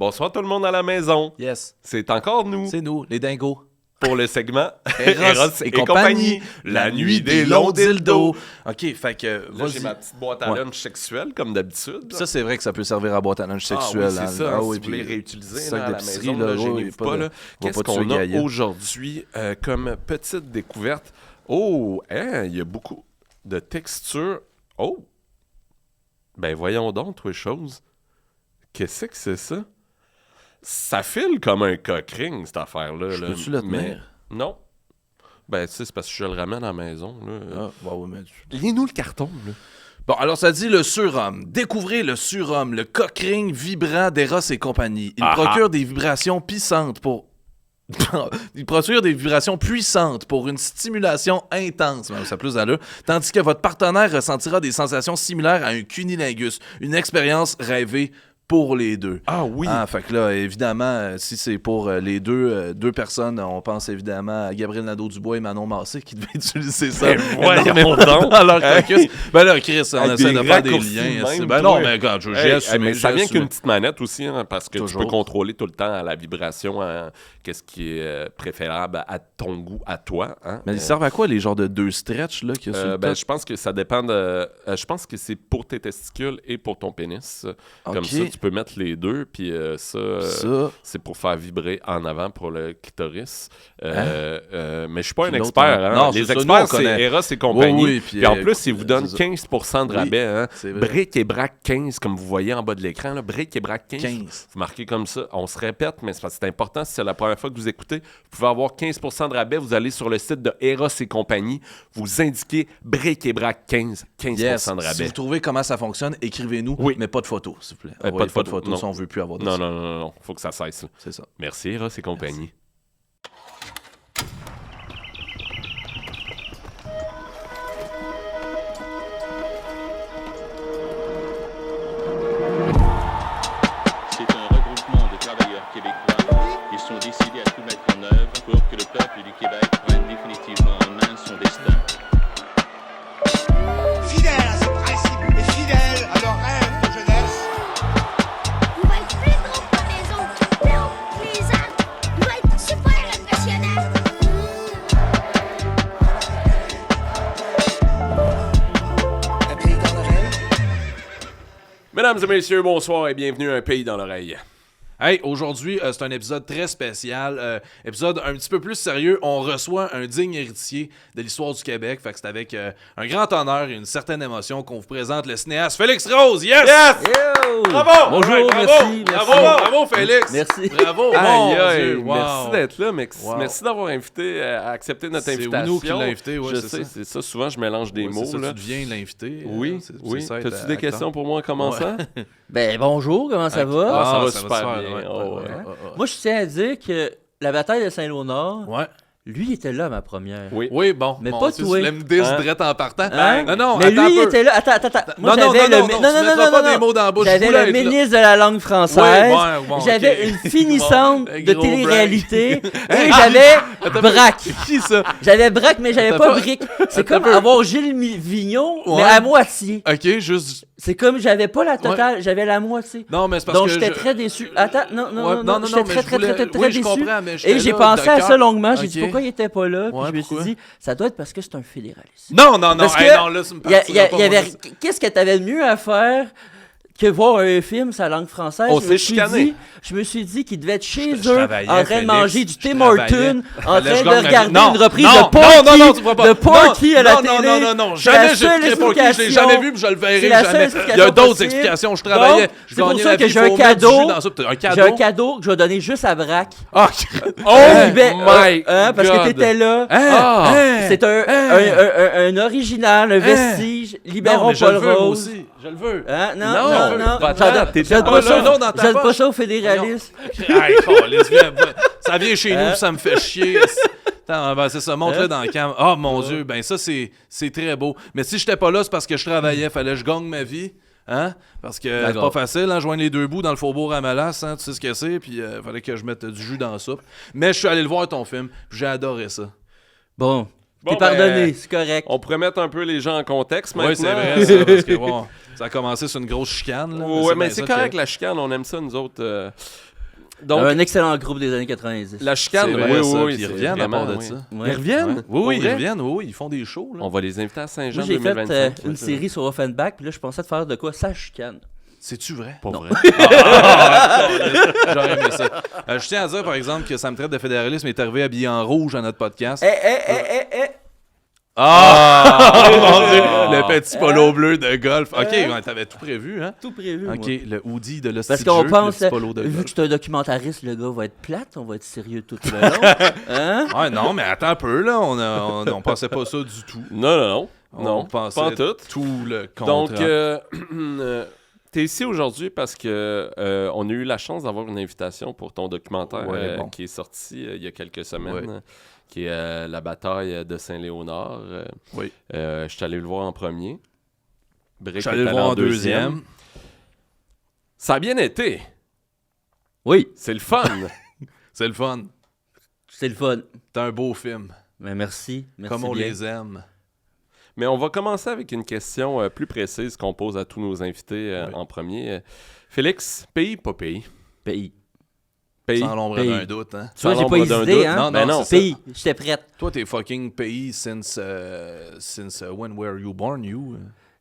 Bonsoir tout le monde à la maison. Yes. C'est encore nous. C'est nous, les dingos. Pour le segment Eros et compagnie. La nuit des longs dildos. OK, fait que... Là, j'ai ma petite boîte à lunch sexuelle, comme d'habitude. Ça, c'est vrai que ça peut servir à boîte à lunch sexuelle. Oui, c'est ça. Ah, si oui, vous voulez puis réutiliser sac là, à la d'épicerie, maison, là, gênez-vous pas. Là. Qu'est-ce qu'on a aujourd'hui comme petite découverte? Oh, il y a beaucoup de textures. Oh! Ben voyons donc, trois choses. Qu'est-ce que c'est ça? Ça file comme un coq-ring, cette affaire-là. Je peux-tu le tenir? Non. Ben, tu sais, c'est parce que je le ramène à la maison. Là. Ah, bah oui, mais... Lis-nous le carton, là. Bon, alors ça dit le surhomme. Découvrez le surhomme, le coq-ring vibrant d'Eros et compagnie. Il procure des vibrations puissantes pour... Il procure des vibrations puissantes pour une stimulation intense, ça a plus d'allure, tandis que votre partenaire ressentira des sensations similaires à un cunilingus, une expérience rêvée pour les deux. Ah oui! Ah, fait que là, évidemment, si c'est pour les deux personnes, on pense évidemment à Gabriel Nadeau-Dubois et Manon Massé qui devaient utiliser ça. Voyons donc! Alors, ben là, Chris, on avec essaie de faire des raccourcis liens. même, Ben non, mais regarde, j'ai assumé. Mais ça vient assumé. qu'une petite manette aussi, hein, parce que Toujours. tu peux contrôler tout le temps la vibration, qu'est-ce qui est préférable à ton goût, à toi. Hein? Mais ils servent à quoi, les genres de deux stretch là, qu'il y a sur le top? Je pense que ça dépend de... je pense que c'est pour tes testicules et pour ton pénis. Comme Ok. ça, tu peux mettre les deux, puis ça, c'est pour faire vibrer en avant pour le clitoris. Mais je suis pas un Puis l'autre, expert. Hein? non, Les c'est ça, nous, experts, on c'est connaît. Eros et compagnie. Oui, puis en plus, ils vous donnent c'est ça. 15% de rabais. Hein? c'est vrai. Bric et brac 15, comme vous voyez en bas de l'écran. Là. Bric et brac 15. 15. Vous marquez comme ça. On se répète, mais c'est parce que c'est important. Si c'est la première fois que vous écoutez, vous pouvez avoir 15% de rabais. Vous allez sur le site de Eros et compagnie. Vous indiquez Bric et brac 15. 15% Yes. de rabais. Si vous trouvez comment ça fonctionne, écrivez-nous, Oui. mais pas de photos, s'il vous plaît. Pas de Envoyez photos, non. si on veut plus avoir de Non, ça. non. Faut que ça cesse. Là. C'est ça. Merci, Eros et compagnie. C'est un regroupement de travailleurs québécois. Ils sont décidés à tout mettre en œuvre pour que le peuple du Québec prenne définitivement en main son destin. Fidèle à ses principes et fidèle à leurs rêves de jeunesse. Il va être plus gros que les autres, plus haut que les arbres. Il va être super impressionnant. Un pays dans l'oreille. Mesdames et messieurs, bonsoir et bienvenue à Un pays dans l'oreille. Hey, aujourd'hui, c'est un épisode très spécial. Épisode un petit peu plus sérieux. On reçoit un digne héritier de l'histoire du Québec. Fait que c'est avec un grand honneur et une certaine émotion qu'on vous présente le cinéaste Félix Rose. Yes! Yo! Bravo! Bonjour, Ouais, bravo! merci. Bravo, Félix! Merci. Bravo! Aïe, mon aïe, Dieu, wow. merci d'être là, mec. Wow. Merci d'avoir invité, accepté notre C'est invitation. Ouno qui l'a invité, ouais, je c'est sais, ça. c'est ça. Souvent, je mélange des Ouais, mots. c'est ça, là. tu deviens l'invité. Oui, c'est oui. ça, être T'as-tu des acteur. questions pour moi en commençant? Ben bonjour, comment ça va? Ah, ça va va super bien. Oh, ouais. Moi, je tiens à dire que la bataille de Saint-Léonard, Ouais. lui, il était là à ma première. Oui. Oui, bon. Mais bon, pas tu toi. me dis Hein? direct en partant. Hein? Non, mais attends lui, il un peu. était là. Attends. Moi, Non, j'avais non, le. tu mettras pas des mots dans la bouche. J'avais Je voulais le être là. ministre de la langue française. Ouais, bon, J'avais ok. une finissante Bon, de gros télé-réalité. Et Hey, j'avais Braque. Qui ça? J'avais Braque, mais j'avais Attends pas pas. Brique. C'est Attends comme un peu. avoir Gilles Vignon, mais Ouais. à moitié. Ok, juste. C'est comme j'avais pas la totale, j'avais la moitié. Non, mais c'est parce Donc que. j'étais très déçu. Attends, non, Ouais, j'étais mais très, je très, voulais- très, très, oui, je déçu. comprends, mais j'étais Et j'ai là, pensé de à cœur. ça longuement. J'ai dit Ok. pourquoi il était pas là. Puis Ouais, je me pourquoi? suis dit, ça doit être parce que c'est un fédéraliste. Non, Parce que non, là, c'est me il y avait, qu'est-ce que t'avais de mieux à faire que voir un film sa langue française? On s'est chicané. Je me suis dit qu'il devait être chez Je eux travaillais, en train de Félix, manger du je Tim travaillais. Horton, en Fallait que train je de gagne ma vie. regarder Non, une reprise non, de Porky, non, tu vois pas. de Porky à la télé. Non, C'est la jamais seule j'écouterai Porky, je l'ai explication. jamais vu, puis je le verrai C'est la seule jamais. explication Il y a d'autres possible. explications, je travaillais. Donc, Je c'est pour gagnais ça ma que vie, j'ai faut un mettre du cadeau. jus dans ça. Un J'ai un cadeau? cadeau que je vais donner juste à Braque. Ah, Oh my Parce que God. t'étais là. Ah. C'est un original, un vestige. Non, Libérons mais je Paul le veux, moi Rose. aussi. Je le veux. Hein? Non. Attends, t'étais J'aide pas pas là. ça. Non, dans ta J'aide pas poche. ça aux fédéralistes. Hey, ça vient chez nous, ça me fait chier. Attends, ben c'est ça, montre-le dans la cam. Oh mon Dieu, ben ça, c'est très beau. Mais si j'étais pas là, c'est parce que je travaillais. Fallait que je gagne ma vie. Hein? Parce que c'est D'accord. pas facile, hein, joindre les deux bouts dans le faubourg à Malas, hein, tu sais ce que c'est, puis fallait que je mette du jus dans la soupe. Mais je suis allé le voir ton film, puis j'ai adoré ça. Bon, Bon, t'es pardonné, ben, c'est correct. On pourrait mettre un peu les gens en contexte maintenant. Oui, c'est vrai, ça, parce que bon, Ça a commencé sur une grosse chicane. Là, Ouais, mais c'est correct, la chicane. On aime ça, nous autres. Donc, un excellent groupe des années 90. La chicane, oui, ils reviennent à part de ça. Ouais. Ils reviennent? Ouais. Oui, ils reviennent. Oui, ils font des shows. Là. On va les inviter à Saint-Jean Moi, j'ai 2025. fait une série sur Offenbach, puis là, je pensais de faire de quoi? Ça chicane. C'est-tu vrai? Pas vrai. J'aurais aimé ça. Je tiens à dire, par exemple, que ça me traite de fédéralisme est arrivé habillé en rouge à notre podcast. Mon Dieu! Le petit polo bleu de golf. OK, t'avais tout prévu, hein? Tout prévu, OK, moi. le hoodie de l'hostie Parce de qu'on jeu, pense, le petit polo de vu golf. que c'est un documentariste, le gars va être plate, on va être sérieux tout le long. Hein? Ouais, non, mais attends un peu, là. On pensait pas ça du tout. Non. On pensait pas tout. Tout le contraire. Donc, t'es ici aujourd'hui parce que on a eu la chance d'avoir une invitation pour ton documentaire qui est sorti il y a quelques semaines, qui est La bataille de Saint-Léonard. Oui. Je suis allé le voir en premier. Brick Je suis allé le voir en deuxième. Ça a bien été. Oui, C'est le fun. C'est le fun. c'est le fun. C'est un beau film. Mais merci Comme on bien. les aime. Mais on va commencer avec une question plus précise qu'on pose à tous nos invités en premier. Félix, pays, pas pays? Pays. Pays. Sans l'ombre Pays. d'un doute, hein. Tu vois, j'ai l'ombre pas d'un hésité, doute. hein? Non, non, c'est Pays, j'étais prête. Toi, t'es fucking pays since when were you born, you?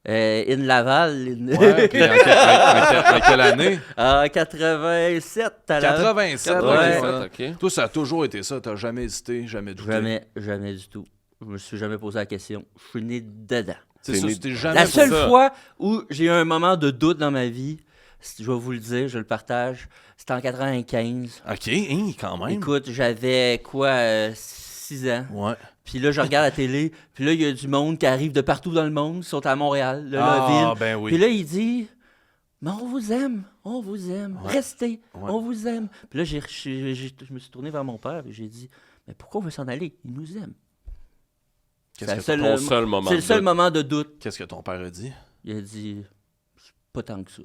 In Laval. Ouais, puis en quelle année? En 87, à la... 87, Ouais. OK. Toi, ça a toujours été ça. T'as jamais hésité, jamais douté. Jamais du tout. Je me suis jamais posé la question. Je suis né dedans. C'est T'es ça, né- c'était jamais La pour seule ça. fois où j'ai eu un moment de doute dans ma vie, je vais vous le dire, je le partage, c'était en 95. OK, quand même. Écoute, j'avais 6 ans. Ouais. Puis là, je regarde la télé, puis là, il y a du monde qui arrive de partout dans le monde, ils sont à Montréal, la Ah, ville. ben oui. Puis là, il dit, mais on vous aime, restez, Ouais. on vous aime. Puis là, je me suis tourné vers mon père et j'ai dit, mais pourquoi on veut s'en aller? Il nous aime. Qu'est-ce que C'est Ton seul moment. c'est le seul de- moment de doute. Qu'est-ce que ton père a dit? Il a dit, pas tant que ça.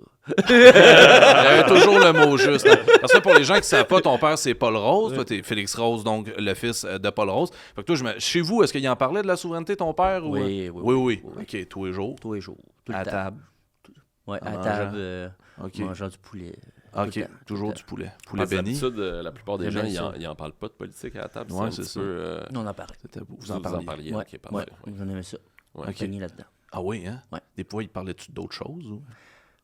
Il y avait toujours le mot juste. Hein. Parce que pour les gens qui ne savent pas, ton père, c'est Paul Rose. Toi, t'es Félix Rose, donc le fils de Paul Rose. Fait que toi, chez vous, est-ce qu'il en parlait de la souveraineté, ton père? Oui. Oui. OK, tous les jours. Tous les jours. Tout le À temps. table. Ouais, En à mangeant. table, OK. mangeant du poulet. OK, Tout le temps. toujours Tout du poulet. Poulet Parce que béni. d'habitude, la plupart des gens, J'aimais ça. ils en parlent pas de politique à la table. Ouais, un c'est petit ça. peu, On en parle. C'était beau. vous en parliez. Ouais, OK, parfait. j'en aimais ça. Ouais. On pogné là-dedans. Ah oui, hein? Ouais. Des fois, il parlait-tu d'autres choses? Ou...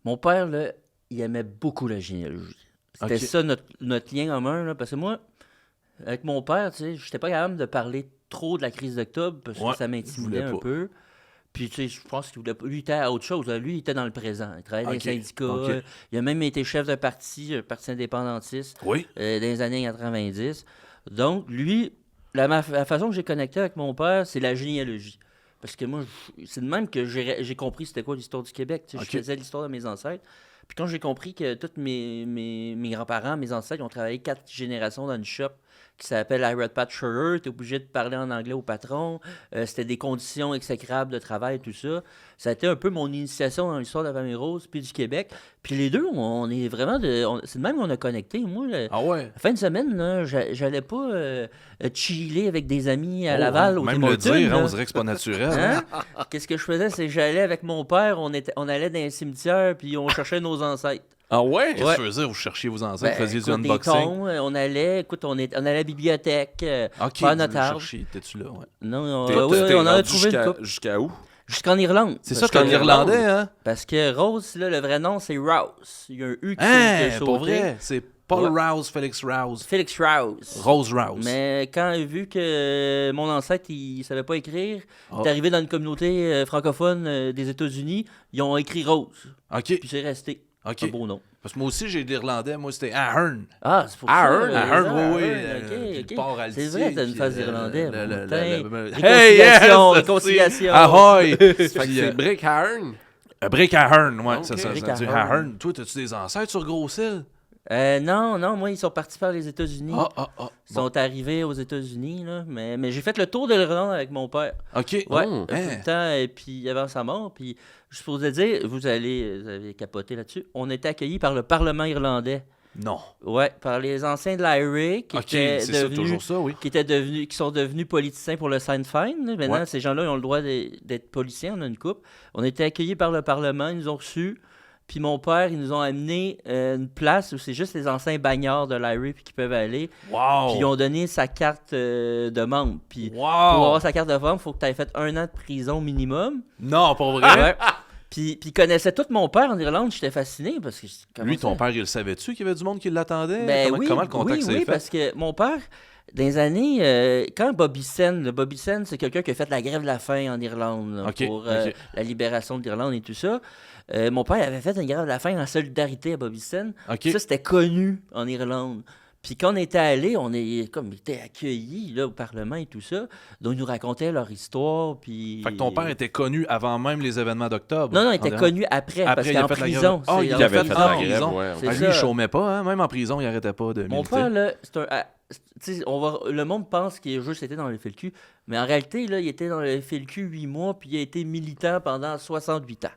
Mon père, là, il aimait beaucoup la généalogie. C'était Ok. ça notre lien commun, là, parce que moi, avec mon père, tu sais, j'étais pas capable de parler trop de la crise d'octobre parce que Ouais, ça il m'intimidait voulait un pas. peu. Puis, tu sais, je pense qu'il voulait pas. Lui, il était à autre chose. Là. Lui, il était dans le présent. Il travaillait dans Ok, les syndicats. ok. Il a même été chef d'un parti, un parti indépendantiste, Oui. dans les années 90. Donc, lui, la façon que j'ai connecté avec mon père, c'est la généalogie. Parce que moi, c'est de même que j'ai compris c'était quoi l'histoire du Québec. Tu sais, Ok. Je faisais l'histoire de mes ancêtres. Puis quand j'ai compris que tous mes grands-parents, mes ancêtres, ils ont travaillé 4 générations dans une shop qui s'appelle Ira Pat Schroeder, t'es obligé de parler en anglais au patron, c'était des conditions exécrables de travail, tout ça. Ça a été un peu mon initiation dans l'histoire de la famille Rose puis du Québec. Puis les deux, on est vraiment c'est de même qu'on a connecté. Moi, Ah ouais? la fin de semaine, là, j'allais pas chiller avec des amis à Oh, Laval au même Tim le Hortons, dire, hein, là. on dirait que c'est pas naturel. hein? Hein? Qu'est-ce que je faisais? C'est que j'allais avec mon père, on allait dans les cimetières, puis on cherchait nos ancêtres. Ah ouais? Qu'est-ce que tu faisais? Vous cherchiez vos ancêtres, vous faisiez du écoute, des unboxing? cons, on allait à la bibliothèque, OK, faire vous notre le arbre. cherchiez. T'es-tu là? Ouais. Non, T'es- oui, t'es on en a rendu trouvé une couple. jusqu'à où? Jusqu'en Irlande. C'est ça, Parce t'es en que- irlandais, hein? Parce que Rose, là, le vrai nom, c'est Rouse. Il y a un U qui Hein? s'est sauté. Pour vrai? C'est Paul Ouais. Rouse, Félix Rouse. Félix Rouse. Rose Rouse. Mais quand il a vu que mon ancêtre, il savait pas écrire, il Oh. est arrivé dans une communauté francophone des États-Unis, ils ont écrit Rose. OK, Puis c'est resté. OK. Un beau nom. Parce que moi aussi, j'ai l'irlandais. Moi, c'était Ahern. Ah, c'est pour Ahern, ça. Ahern, oui, oui. Ok, le port ok. Altier, C'est vrai, t'as une puis, phase d'irlandais. le- Putain. Hey, yes! Réconciliation, réconciliation. Ahoy! Fait que Puis, c'est Brick Hearn. Brick Ahern, ouais, Ok. c'est ça. Brick Ça dit Ahern. Ahern. Toi, t'as-tu des ancêtres sur Gros-Île? Non, moi, ils sont partis faire les États-Unis. Ah. Ils sont arrivés aux États-Unis, là. Mais j'ai fait le tour de l'Irlande avec mon père. OK. Ouais, Oh, tout le temps, et puis avant sa mort, puis je peux vous dire, vous avez capoté là-dessus, on était accueillis par le Parlement irlandais. Non. Ouais, par les anciens de l'IRA qui sont devenus politiciens pour le Sinn Féin. Maintenant, ces gens-là ils ont le droit d'être policiers. On a une couple. On a été accueillis par le Parlement, ils nous ont reçus. Puis mon père, ils nous ont amené une place où c'est juste les anciens bagnards de l'IRA qui peuvent aller. Wow! Puis ils ont donné sa carte de membre. Puis pour avoir sa carte de membre, il faut que tu aies fait 1 an de prison minimum. Non, pas vrai? Ouais. Puis il connaissait tout mon père en Irlande. J'étais fasciné parce que... Lui, ton père, il le savait-tu qu'il y avait du monde qui l'attendait? Ben comment le contact s'est fait? Oui, parce que mon père... Dans les années, quand Bobby Sean, c'est quelqu'un qui a fait la grève de la faim en Irlande pour la libération de l'Irlande et tout ça. Mon père avait fait une grève de la faim en solidarité à Bobby Sean. Ça, c'était connu en Irlande. Puis quand on était allés, on était accueillis là, au Parlement et tout ça. Donc, ils nous racontaient leur histoire. Puis... Fait que ton père était connu avant même les événements d'octobre. Non, il était connu après parce qu'il est en prison. Il avait fait la grève. Lui, il chômait pas. Hein? Même en prison, il n'arrêtait pas de militer. Mon père, là, c'est un... le monde pense qu'il a juste été dans le FLQ, mais en réalité, là, il était dans le FLQ 8 mois, puis il a été militant pendant 68 ans.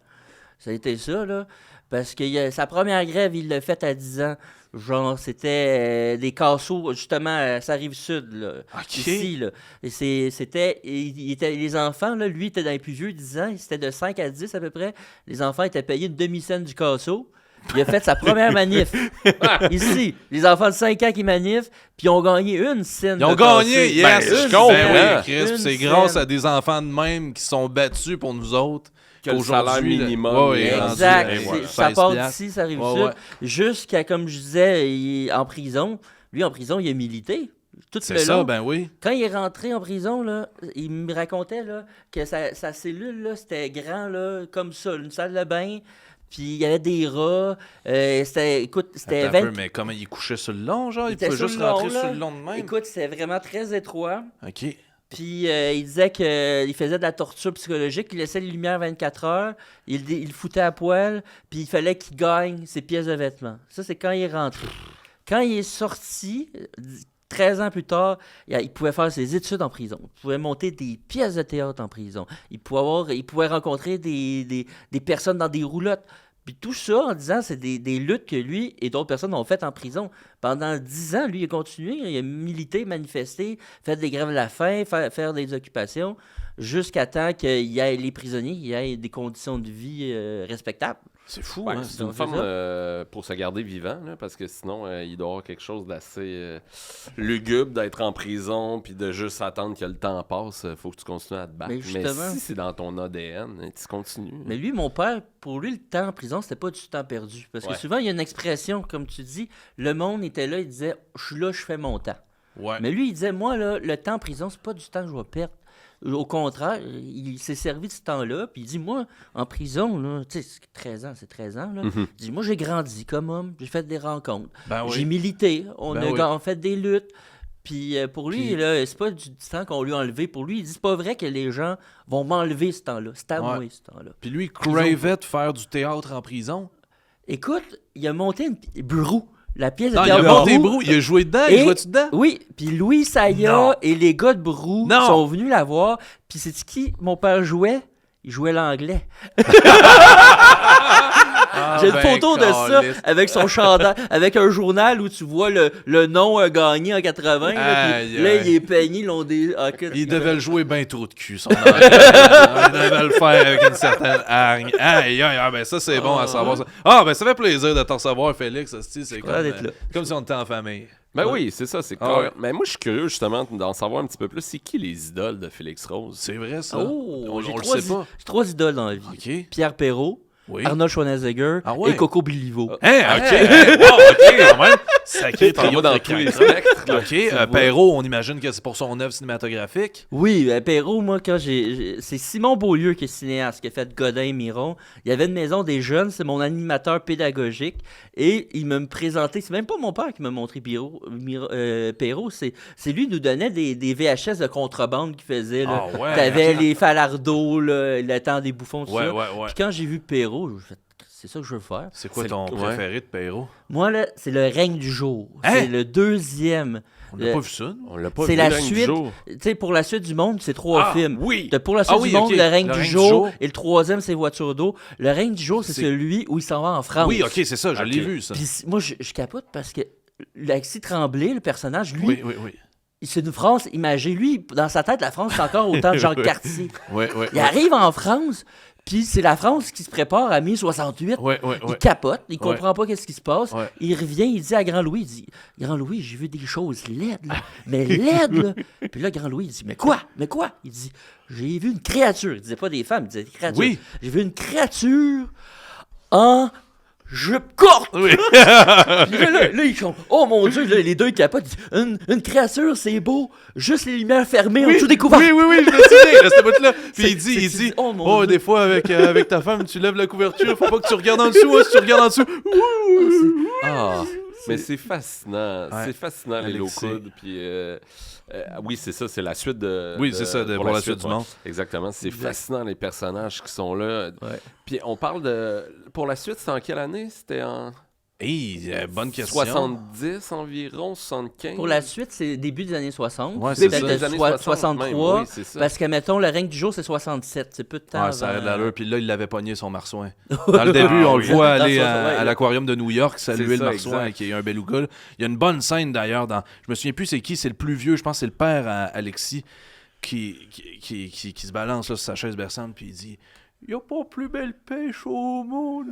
Ça a été ça, là, parce que sa première grève, il l'a faite à 10 ans. Genre, c'était des casseaux, justement, à sa Rive-Sud, là, ici, là. Et les enfants, là, lui, était dans les plus vieux 10 ans, c'était de 5 à 10 à peu près. Les enfants étaient payés une demi-cent du casseau. Il a fait sa première manif. Ici, les enfants de 5 ans qui manifent, puis ils ont gagné une scène. Ils ont gagné, yes! Je comprends. Chris, c'est grâce à des enfants de même qui sont battus pour nous autres. Que le salaire minimum. Exact. Ça part d'ici, ça arrive sud. Jusqu'à, comme je disais, en prison. Lui, en prison, il a milité. C'est ça, ben oui. Quand il est rentré en prison, là, il me racontait là, que sa cellule, là, c'était grand, là, comme ça, une salle de bain. Puis il y avait des rats. C'était 20... Mais comment il couchait sur le long, genre? Il pouvait juste rentrer sur le long de même? Écoute, c'était vraiment très étroit. OK. Puis il disait qu'il faisait de la torture psychologique. Il laissait les lumières 24 heures. Il foutait à poil. Puis il fallait qu'il gagne ses pièces de vêtements. Ça, c'est quand il est rentré. Quand il est sorti... 13 ans plus tard, il pouvait faire ses études en prison. Il pouvait monter des pièces de théâtre en prison. Il pouvait rencontrer des personnes dans des roulottes. Puis tout ça en disant c'est des luttes que lui et d'autres personnes ont faites en prison. Pendant 10 ans, lui, il a continué. Il a milité, manifesté, fait des grèves de la faim, faire des occupations, jusqu'à temps qu'il y ait les prisonniers, qu'il y ait des conditions de vie respectables. C'est fou, ouais, hein? C'est une forme pour se garder vivant, là, parce que sinon, il doit y avoir quelque chose d'assez lugubre d'être en prison puis de juste attendre que le temps passe. Il faut que tu continues à te battre. Mais si c'est dans ton ADN, tu continues. Mais lui, mon père, pour lui, le temps en prison, c'était pas du temps perdu. Parce que souvent, il y a une expression, comme tu dis, le monde était là, il disait « je suis là, je fais mon temps ». Mais lui, il disait « moi, là, le temps en prison, c'est pas du temps que je vais perdre ». Au contraire, il s'est servi de ce temps-là, puis il dit, moi, en prison, là, tu sais, 13 ans, c'est 13 ans, là, il dit, moi, j'ai grandi comme homme, j'ai fait des rencontres, j'ai milité, on a fait des luttes, puis pour lui, là, c'est pas du temps qu'on lui a enlevé. Pour lui, il dit, c'est pas vrai que les gens vont m'enlever ce temps-là, c'est à moi, ce temps-là. Puis lui, il cravait de faire du théâtre en prison? Écoute, il a monté une Brou. La pièce de il a monté Brou, il a joué dedans, il jouait-tu dedans? Oui, puis Louis Saya et les gars de Brou sont venus la voir, puis c'est qui mon père jouait? Il jouait l'anglais. J'ai une photo de ça avec son chandail, avec un journal où tu vois le nom gagné en 80. Là, il est peigné. Il devait le jouer bien trop de cul, son anglais. Il devait le faire avec une certaine hargne. Ben ça, c'est bon à savoir. Ça. Ben ça fait plaisir de t'en recevoir, Félix. C'est comme si on était en famille. Ben oui, c'est ça, c'est Mais moi, je suis curieux, justement, d'en savoir un petit peu plus. C'est qui les idoles de Félix Rose? C'est vrai, ça. On le sait pas. J'ai 3 idoles dans la vie. Okay. Pierre Perrault, Arnold Schwarzenegger et Coco Bilivo. OK, quand même. Sacré trio dans tous les spectres. OK, Perrault, on imagine que c'est pour son œuvre cinématographique. Oui, Perrault, moi, c'est Simon Beaulieu qui est cinéaste, qui a fait Godin et Miron. Il y avait une maison des jeunes, c'est mon animateur pédagogique. Et il me présentait, c'est même pas mon père qui m'a montré Perrault, c'est lui qui nous donnait des VHS de contrebande qu'il faisait. T'avais les Falardeau, le temps des bouffons, tout ça. Puis quand j'ai vu Perrault, je me suis fait, c'est ça que je veux faire. C'est quoi ton préféré de Perrault? Moi, là, c'est le règne du jour. C'est le deuxième. On n'a pas vu ça. On l'a pas c'est vu, la le règne du suite. jour. Tu sais, pour la suite du monde, c'est 3 films. Oui. T'as pour la suite du monde, ok. le règne Le du règne jour. Et le troisième, c'est Voiture d'eau. Le règne du jour, c'est C'est- celui où il s'en va en France. Oui, OK, c'est ça. Je l'ai Ok. vu, ça. Puis moi, je capote parce que Alexis Tremblay, le personnage, lui, Oui. c'est une France imagée. Lui, dans sa tête, la France, c'est encore autant de Jean Cartier. Oui. Il arrive en France, puis c'est la France qui se prépare à mai 68. Oui. Il capote, il comprend pas qu'est-ce qui se passe. Ouais. Il revient, il dit à Grand Louis, il dit « Grand Louis, j'ai vu des choses laides, là. Mais laides, là. » Puis là, Grand Louis, il dit « Mais quoi? Il dit « J'ai vu une créature. » Il disait pas des femmes, il disait des créatures. Oui. J'ai vu une créature en jupe courte. Oui. Puis là, ils font « Oh mon Dieu! » Là, les deux ils capotent. Ils disent, une créature, c'est beau. Juste les lumières fermées, en dessous des couvertes. Oui, je me souviens, cette bout-là. Puis il c'est- dit, oh, mon Dieu. des fois, avec ta femme, tu lèves la couverture, faut pas que tu regardes en dessous, si tu regardes en dessous. Ah, Mais c'est fascinant. Ouais. C'est fascinant, les Alexis. low-coudes. Puis, oui, c'est ça. C'est la suite de... Oui, c'est ça, pour la suite du ouais. monde. Exactement. C'est fascinant, les personnages qui sont là. Ouais. Puis on parle de... Pour la suite, c'était en quelle année? C'était en... Bonne question. 70 environ, 75? Pour la suite, c'est début des années 60. Ouais, c'est peut-être ça. Des années 63. même, oui, c'est ça. Parce que, mettons, le règne du jour, c'est 67. C'est peu de temps. Ouais, ça a avant- l'allure. Puis là, il l'avait pogné son marsouin. Dans le début, on le voit aller à l'aquarium de New York, saluer C'est le ça, marsouin exact. qui est un beluga. Il y a une bonne scène d'ailleurs. Je me souviens plus c'est qui, c'est le plus vieux. Je pense que c'est le père à Alexis qui se balance là, sur sa chaise berçante. Puis il dit « Il n'y a pas plus belle pêche au monde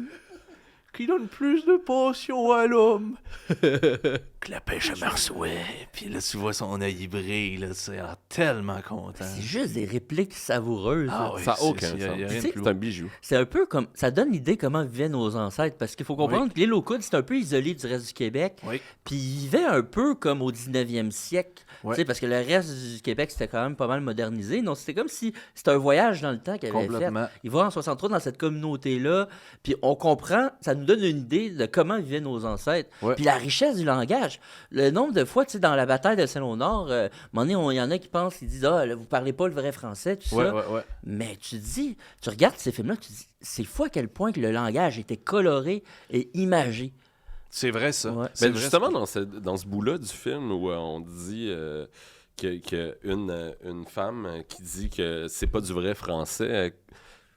qui donne plus de passion à l'homme que la pêche à marsouin. » Puis là, tu vois son œil briller, là, c'est tellement content. C'est juste des répliques savoureuses. là. oui, Ça n'a aucun y a sens. rien de Tu sais, plus C'est un bijou. C'est un peu comme. Ça donne l'idée comment vivaient nos ancêtres. Parce qu'il faut comprendre que l'île aux Coudes, c'est un peu isolé du reste du Québec. Oui. Puis ils vivaient un peu comme au 19e siècle. Ouais. Tu sais, parce que le reste du Québec, c'était quand même pas mal modernisé. Donc c'était comme si c'était un voyage dans le temps qu'il avait fait. Complètement. Il va en 63 dans cette communauté-là. Puis on comprend, ça nous donne une idée de comment vivaient nos ancêtres. Ouais. Puis la richesse du langage. Le nombre de fois, tu sais, dans la bataille de Saint-Léonard, à un moment donné, il y en a qui pensent, ils disent, ah, là, vous parlez pas le vrai français, tout ça. Ouais. Mais tu dis, tu regardes ces films-là, tu dis, c'est fou à quel point que le langage était coloré et imagé. C'est vrai, ça. Ouais. C'est Mais vrai, justement, dans ce bout-là du film où on dit que une femme qui dit que c'est pas du vrai français,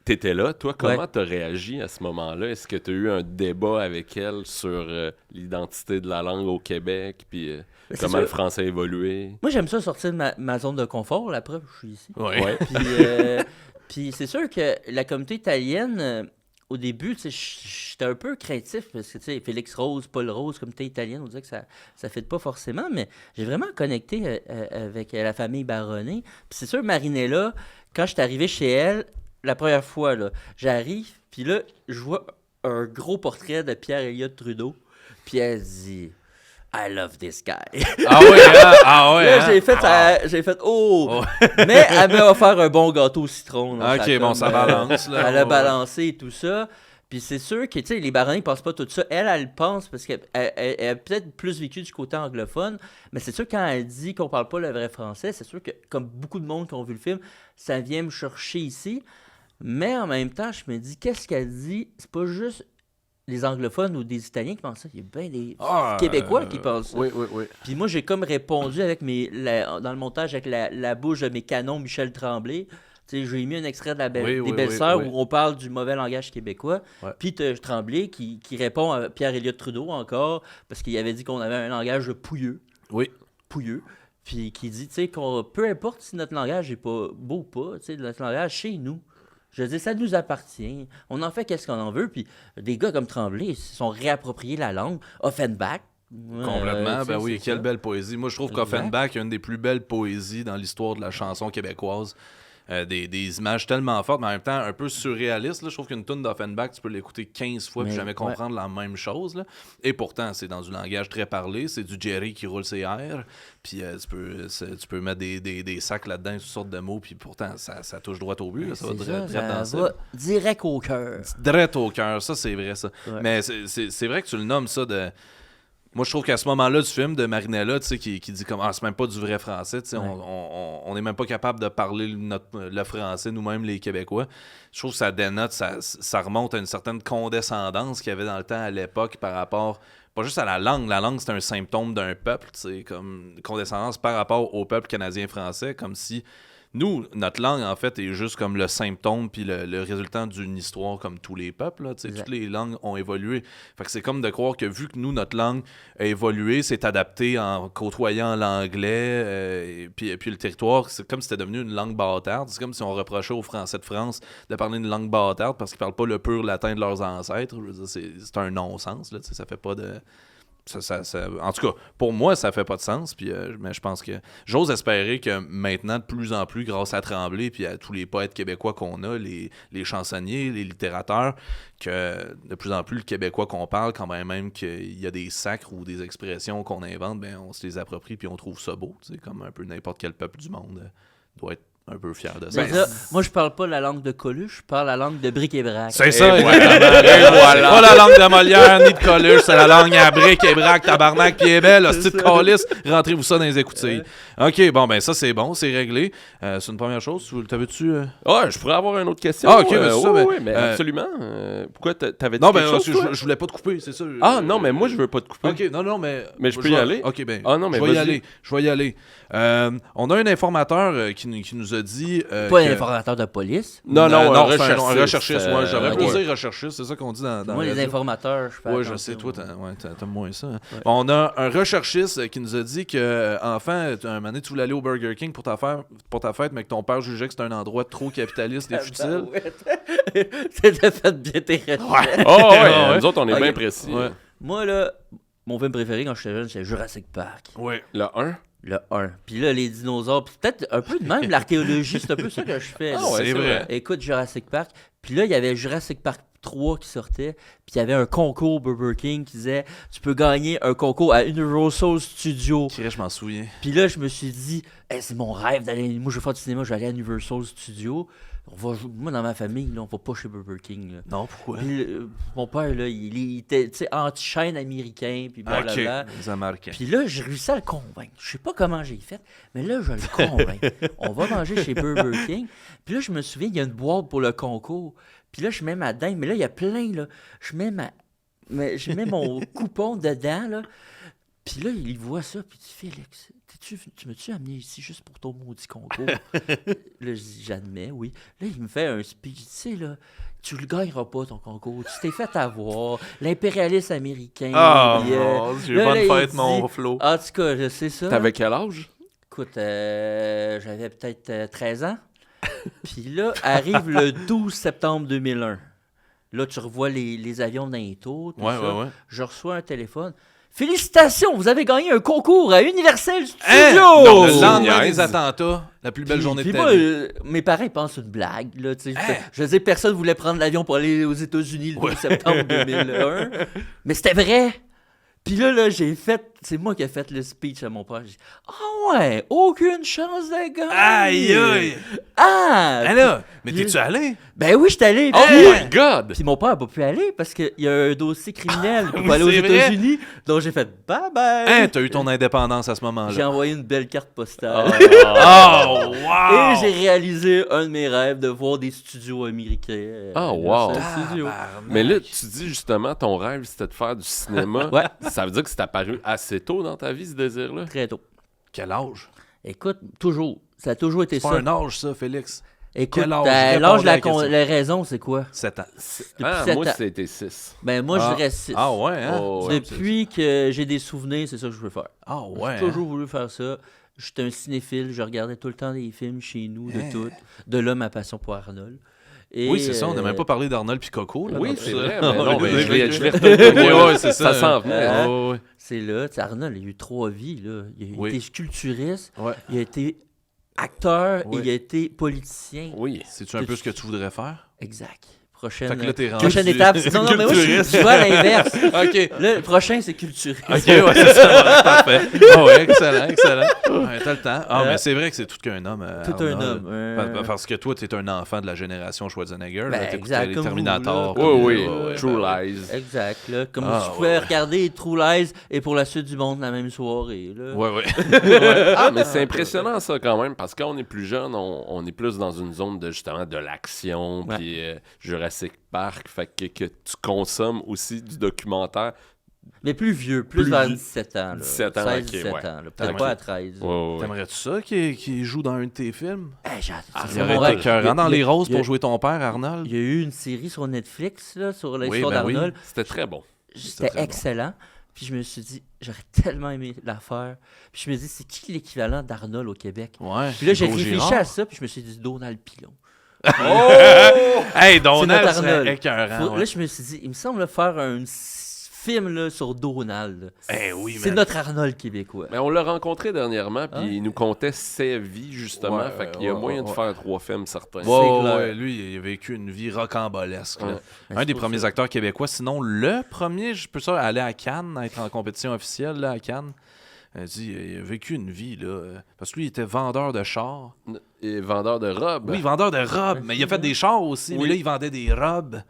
t'étais là. Toi, comment t'as réagi à ce moment-là? Est-ce que t'as eu un débat avec elle sur l'identité de la langue au Québec, puis C'est comment sûr. le français a évolué? Moi, j'aime ça sortir de ma zone de confort, la preuve, je suis ici. Ouais. Puis c'est sûr que la communauté italienne, au début, tu sais, j'étais un peu craintif parce que, tu sais, Félix Rose, Paul Rose, communauté italienne, on dirait que ça ne fit pas forcément, mais j'ai vraiment connecté avec la famille Baronnet. Puis c'est sûr, Marinella, quand je suis arrivé chez elle, la première fois, là, j'arrive, puis là, je vois un gros portrait de Pierre-Éliott Trudeau, puis elle dit « I love this guy ». Ah ouais, Là, j'ai fait oh! Mais elle m'a offert un bon gâteau au citron. là, Ok, ça a bon, comme, ça balance, là. Elle a Ouais. balancé et tout ça. Puis c'est sûr que, tu sais, les Baronnets ne pensent pas tout ça. Elle pense parce qu'elle elle a peut-être plus vécu du côté anglophone. Mais c'est sûr, quand elle dit qu'on parle pas le vrai français, c'est sûr que, comme beaucoup de monde qui ont vu le film, ça vient me chercher ici. Mais en même temps, je me dis, qu'est-ce qu'elle dit? C'est pas juste les anglophones ou des Italiens qui pensent ça. Il y a bien des Québécois qui pensent ça. Oui. Puis moi, j'ai comme répondu avec dans le montage avec la bouche de mes canons Michel Tremblay. Tu sais, j'ai mis un extrait de des Belles-Sœurs où on parle du mauvais langage québécois. Ouais. Puis t'as Tremblay qui répond à Pierre-Éliott Trudeau encore, parce qu'il avait dit qu'on avait un langage pouilleux. Oui. Pouilleux. Puis qui dit, tu sais, peu importe si notre langage n'est pas beau ou pas, tu sais, notre langage chez nous. Je veux dire, ça nous appartient. On en fait qu'est-ce qu'on en veut. Puis des gars comme Tremblay, ils se sont réappropriés la langue. Offenbach. Complètement, tu sais, oui, c'est quelle ça. belle poésie. Moi, je trouve qu'Offenbach a une des plus belles poésies dans l'histoire de la chanson québécoise. Des images tellement fortes, mais en même temps un peu surréalistes. Là. Je trouve qu'une toune d'Offenbach, tu peux l'écouter 15 fois et jamais comprendre la même chose. Là. Et pourtant, c'est dans du langage très parlé. C'est du Jerry qui roule ses airs. Puis tu peux mettre des sacs là-dedans, toutes sortes de mots. Puis pourtant, ça touche droit au but. Là. Ça va direct dans le cible. Direct au cœur. Direct au cœur. Ça, c'est vrai, ça. Ouais. Mais c'est vrai que tu le nommes ça de... Moi, je trouve qu'à ce moment-là du film de Marinella, tu sais, qui dit comme c'est même pas du vrai français, tu sais, on est même pas capable de parler le français nous-mêmes, les Québécois. Je trouve que ça dénote, ça remonte à une certaine condescendance qu'il y avait dans le temps à l'époque par rapport, pas juste à la langue. La langue, c'est un symptôme d'un peuple, tu sais, comme condescendance par rapport au peuple canadien-français, comme si nous, notre langue, en fait, est juste comme le symptôme puis le résultat d'une histoire comme tous les peuples. Là, toutes les langues ont évolué. Fait que c'est comme de croire que vu que nous, notre langue a évolué, c'est adapté en côtoyant l'anglais puis le territoire. C'est comme si c'était devenu une langue bâtarde. C'est comme si on reprochait aux Français de France de parler une langue bâtarde parce qu'ils parlent pas le pur latin de leurs ancêtres. Je veux dire, c'est un non-sens. Là, ça fait pas de... en tout cas, pour moi, ça fait pas de sens. Puis, mais je pense que j'ose espérer que maintenant, de plus en plus, grâce à Tremblay puis à tous les poètes québécois qu'on a, les chansonniers, les littérateurs, que de plus en plus, le québécois qu'on parle, quand même qu'il y a des sacres ou des expressions qu'on invente, ben on se les approprie puis on trouve ça beau. Comme un peu n'importe quel peuple du monde doit être un peu fier de ça. Moi, je parle pas la langue de Coluche, je parle la langue de bric et brac. C'est ça, voilà. Pas la langue de Molière ni de Coluche, c'est la langue à bric et brac, tabarnak, puis belle, hostie de calice, rentrez-vous ça dans les écoutilles. OK, bon, ben ça, c'est bon, c'est réglé. C'est une première chose. T'avais-tu... je pourrais avoir une autre question. Ah, OK, mais c'est ça. Oui, mais absolument. Pourquoi t'avais dit quelque chose, je voulais pas te couper, c'est ça. Non, mais moi, je veux pas te couper. OK, non, mais... Mais je peux y aller? OK, ben, non, mais je vais y aller. On a un informateur qui nous a dit... pas un informateur de police. Non, un recherchiste. Moi, j'aurais pu dire recherchiste, c'est ça qu'on dit dans moi, les informateurs, je fais Oui, je sais, toi, t'aimes moins ça. Hein. Ouais. On a un recherchiste qui nous a dit que, enfant, un moment donné, tu voulais aller au Burger King pour ta fête, mais que ton père jugeait que c'était un endroit trop capitaliste et futile. T'as fait bien tes recherches. Nous autres, on est bien précis. Ouais. Moi, là, mon film préféré quand j'étais jeune, c'est Jurassic Park. Oui. Le 1? Le 1. Puis là, les dinosaures, puis peut-être un peu de même, l'archéologie, c'est un peu ça que je fais. C'est vrai. Écoute Jurassic Park. Puis là, il y avait Jurassic Park 3 qui sortait, puis il y avait un concours Burger King qui disait tu peux gagner un concours à Universal Studios. Je m'en souviens. Puis là, je me suis dit, c'est mon rêve d'aller. Moi, je veux faire du cinéma, je vais aller à Universal Studios. Moi, dans ma famille, là, on va pas chez Burger King. Là. Non, pourquoi? Puis, mon père, là, il était anti-chaîne américain, puis blablabla. Les Américains. Puis là, j'ai réussi à le convaincre. Je sais pas comment j'ai fait, mais là, je le convainc. On va manger chez Burger King. Puis là, je me souviens, il y a une boîte pour le concours. Puis là, je mets ma dinde, mais là, il y a plein, là. Je mets mon coupon dedans, là. Puis là, il voit ça, puis il dit, Félix, tu m'as-tu amené ici juste pour ton maudit concours? Là, je dis, j'admets, oui. Là, il me fait un speech, tu sais, là, tu le gagneras pas, ton concours. Tu t'es fait avoir. L'impérialiste américain. Mon Dieu, bonne fête, mon Flo. En tout cas, c'est ça. T'avais quel âge? Écoute, j'avais peut-être 13 ans. Puis là, arrive le 12 septembre 2001. Là, tu revois les avions dans les tours, tout ça. Ouais. Je reçois un téléphone. Félicitations, vous avez gagné un concours à Universal Studios! Donc, le lendemain des attentats, la plus belle journée de ta vie. Mes parents pensent une blague. Là, je veux dire, personne ne voulait prendre l'avion pour aller aux États-Unis le 12 septembre 2001. Mais c'était vrai! Puis là, c'est moi qui ai fait le speech à mon père. J'ai dit, ouais, aucune chance de gagner. Aïe! Mais t'es-tu allé? Ben oui, je suis allé. Oh my God! Puis mon père n'a pas pu aller parce qu'il y a un dossier criminel pour aller aux États-Unis. Donc j'ai fait bye-bye. T'as eu ton indépendance à ce moment-là. J'ai envoyé une belle carte postale. Wow! Et j'ai réalisé un de mes rêves de voir des studios américains. Wow! Mais là, tu dis justement, ton rêve, c'était de faire du cinéma. Ouais. Ça veut dire que c'est apparu assez tôt dans ta vie, ce désir-là? Très tôt. Quel âge? Écoute, toujours. Ça a toujours été ça. C'est pas un âge, ça, Félix. Écoute, l'âge, la raison, c'est quoi? 7 ans. Moi, c'était 6. Ben, moi, je dirais 6. Ah ouais, hein? Depuis que j'ai des souvenirs, c'est ça que je veux faire. Ah ouais. J'ai toujours voulu faire ça. J'étais un cinéphile, je regardais tout le temps des films chez nous, de tout. De là, ma passion pour Arnold. Et oui, c'est ça, on n'a même pas parlé d'Arnold puis Coco. Là, oui, c'est vrai. Je l'ai retenu. C'est ça. Ça s'en venait. C'est là. Arnold, il a eu 3 vies. Là. Il a été sculpturiste, il a été acteur et il a été politicien. Oui. C'est-tu un peu ce que tu voudrais faire? Exact. Prochaine, Fait que là, t'es rendu prochaine étape. Non, mais moi, je vois à l'inverse. OK. Le prochain, c'est culturel. OK, ouais, c'est ça. Ouais, parfait. Oh, ouais, excellent. Ouais, t'as le temps. Ah, mais c'est vrai que c'est tout qu'un homme. Tout un Arnold. homme. Parce que toi, t'es un enfant de la génération Schwarzenegger. Ben, Là, exact, les comme Terminator. vous, Oui, là. True Lies. Exact. Là, comme Ah, tu pouvais ouais. regarder True Lies et Pour la suite du monde la même soirée. Là. Ouais. Ah, mais c'est impressionnant ça quand même, parce que quand on est plus jeune, on est plus dans une zone de justement de l'action, Ouais. puis Jurassic Park, fait que tu consommes aussi du documentaire. Mais plus vieux, plus Plus vers vieux. 17 ans. Là. 17 ans, 16, ok, 17 ouais. ans. là. Peut-être Ouais. pas à 13. là. Ouais. T'aimerais-tu ça qu'il joue dans un de tes films? J'ai- Il c'est mon aurait rêve. été écœurant dans Il y a- Les Roses il y a- pour jouer ton père, Arnold. Il y a eu une série sur Netflix là, sur Oui, l'histoire ben oui. d'Arnold. C'était très bon. C'était très bon. excellent. Puis je me suis dit, j'aurais tellement aimé la faire. Puis je me dis, c'est qui l'équivalent d'Arnold au Québec? Ouais. Puis là, j'ai Hugo réfléchi Girard. à ça, puis je me suis dit, Donald Pilon. Hey, C'est Donald notre serait Arnold. écœurant. Là, je me suis dit, il me semble faire un film là, sur Donald. Oui, C'est man. notre Arnold québécois. Mais on l'a rencontré dernièrement, puis Ah. il nous contait ses vies, justement. Ouais, fait qu'il y a ouais, moyen ouais. de faire 3 films certains. Ouais, clair. ouais, lui, il a vécu une vie rocambolesque. là. Ouais. Mais Un c'est des pour premiers ça. acteurs québécois, sinon le premier, je peux ça, aller à Cannes, être en compétition officielle là, à Cannes. Il dit, il a vécu une vie, là. Parce que lui, il était vendeur de chars. Et vendeur de robes. Oui, vendeur de robes, mais il a fait des chars aussi. Oui. Mais là, il vendait des robes.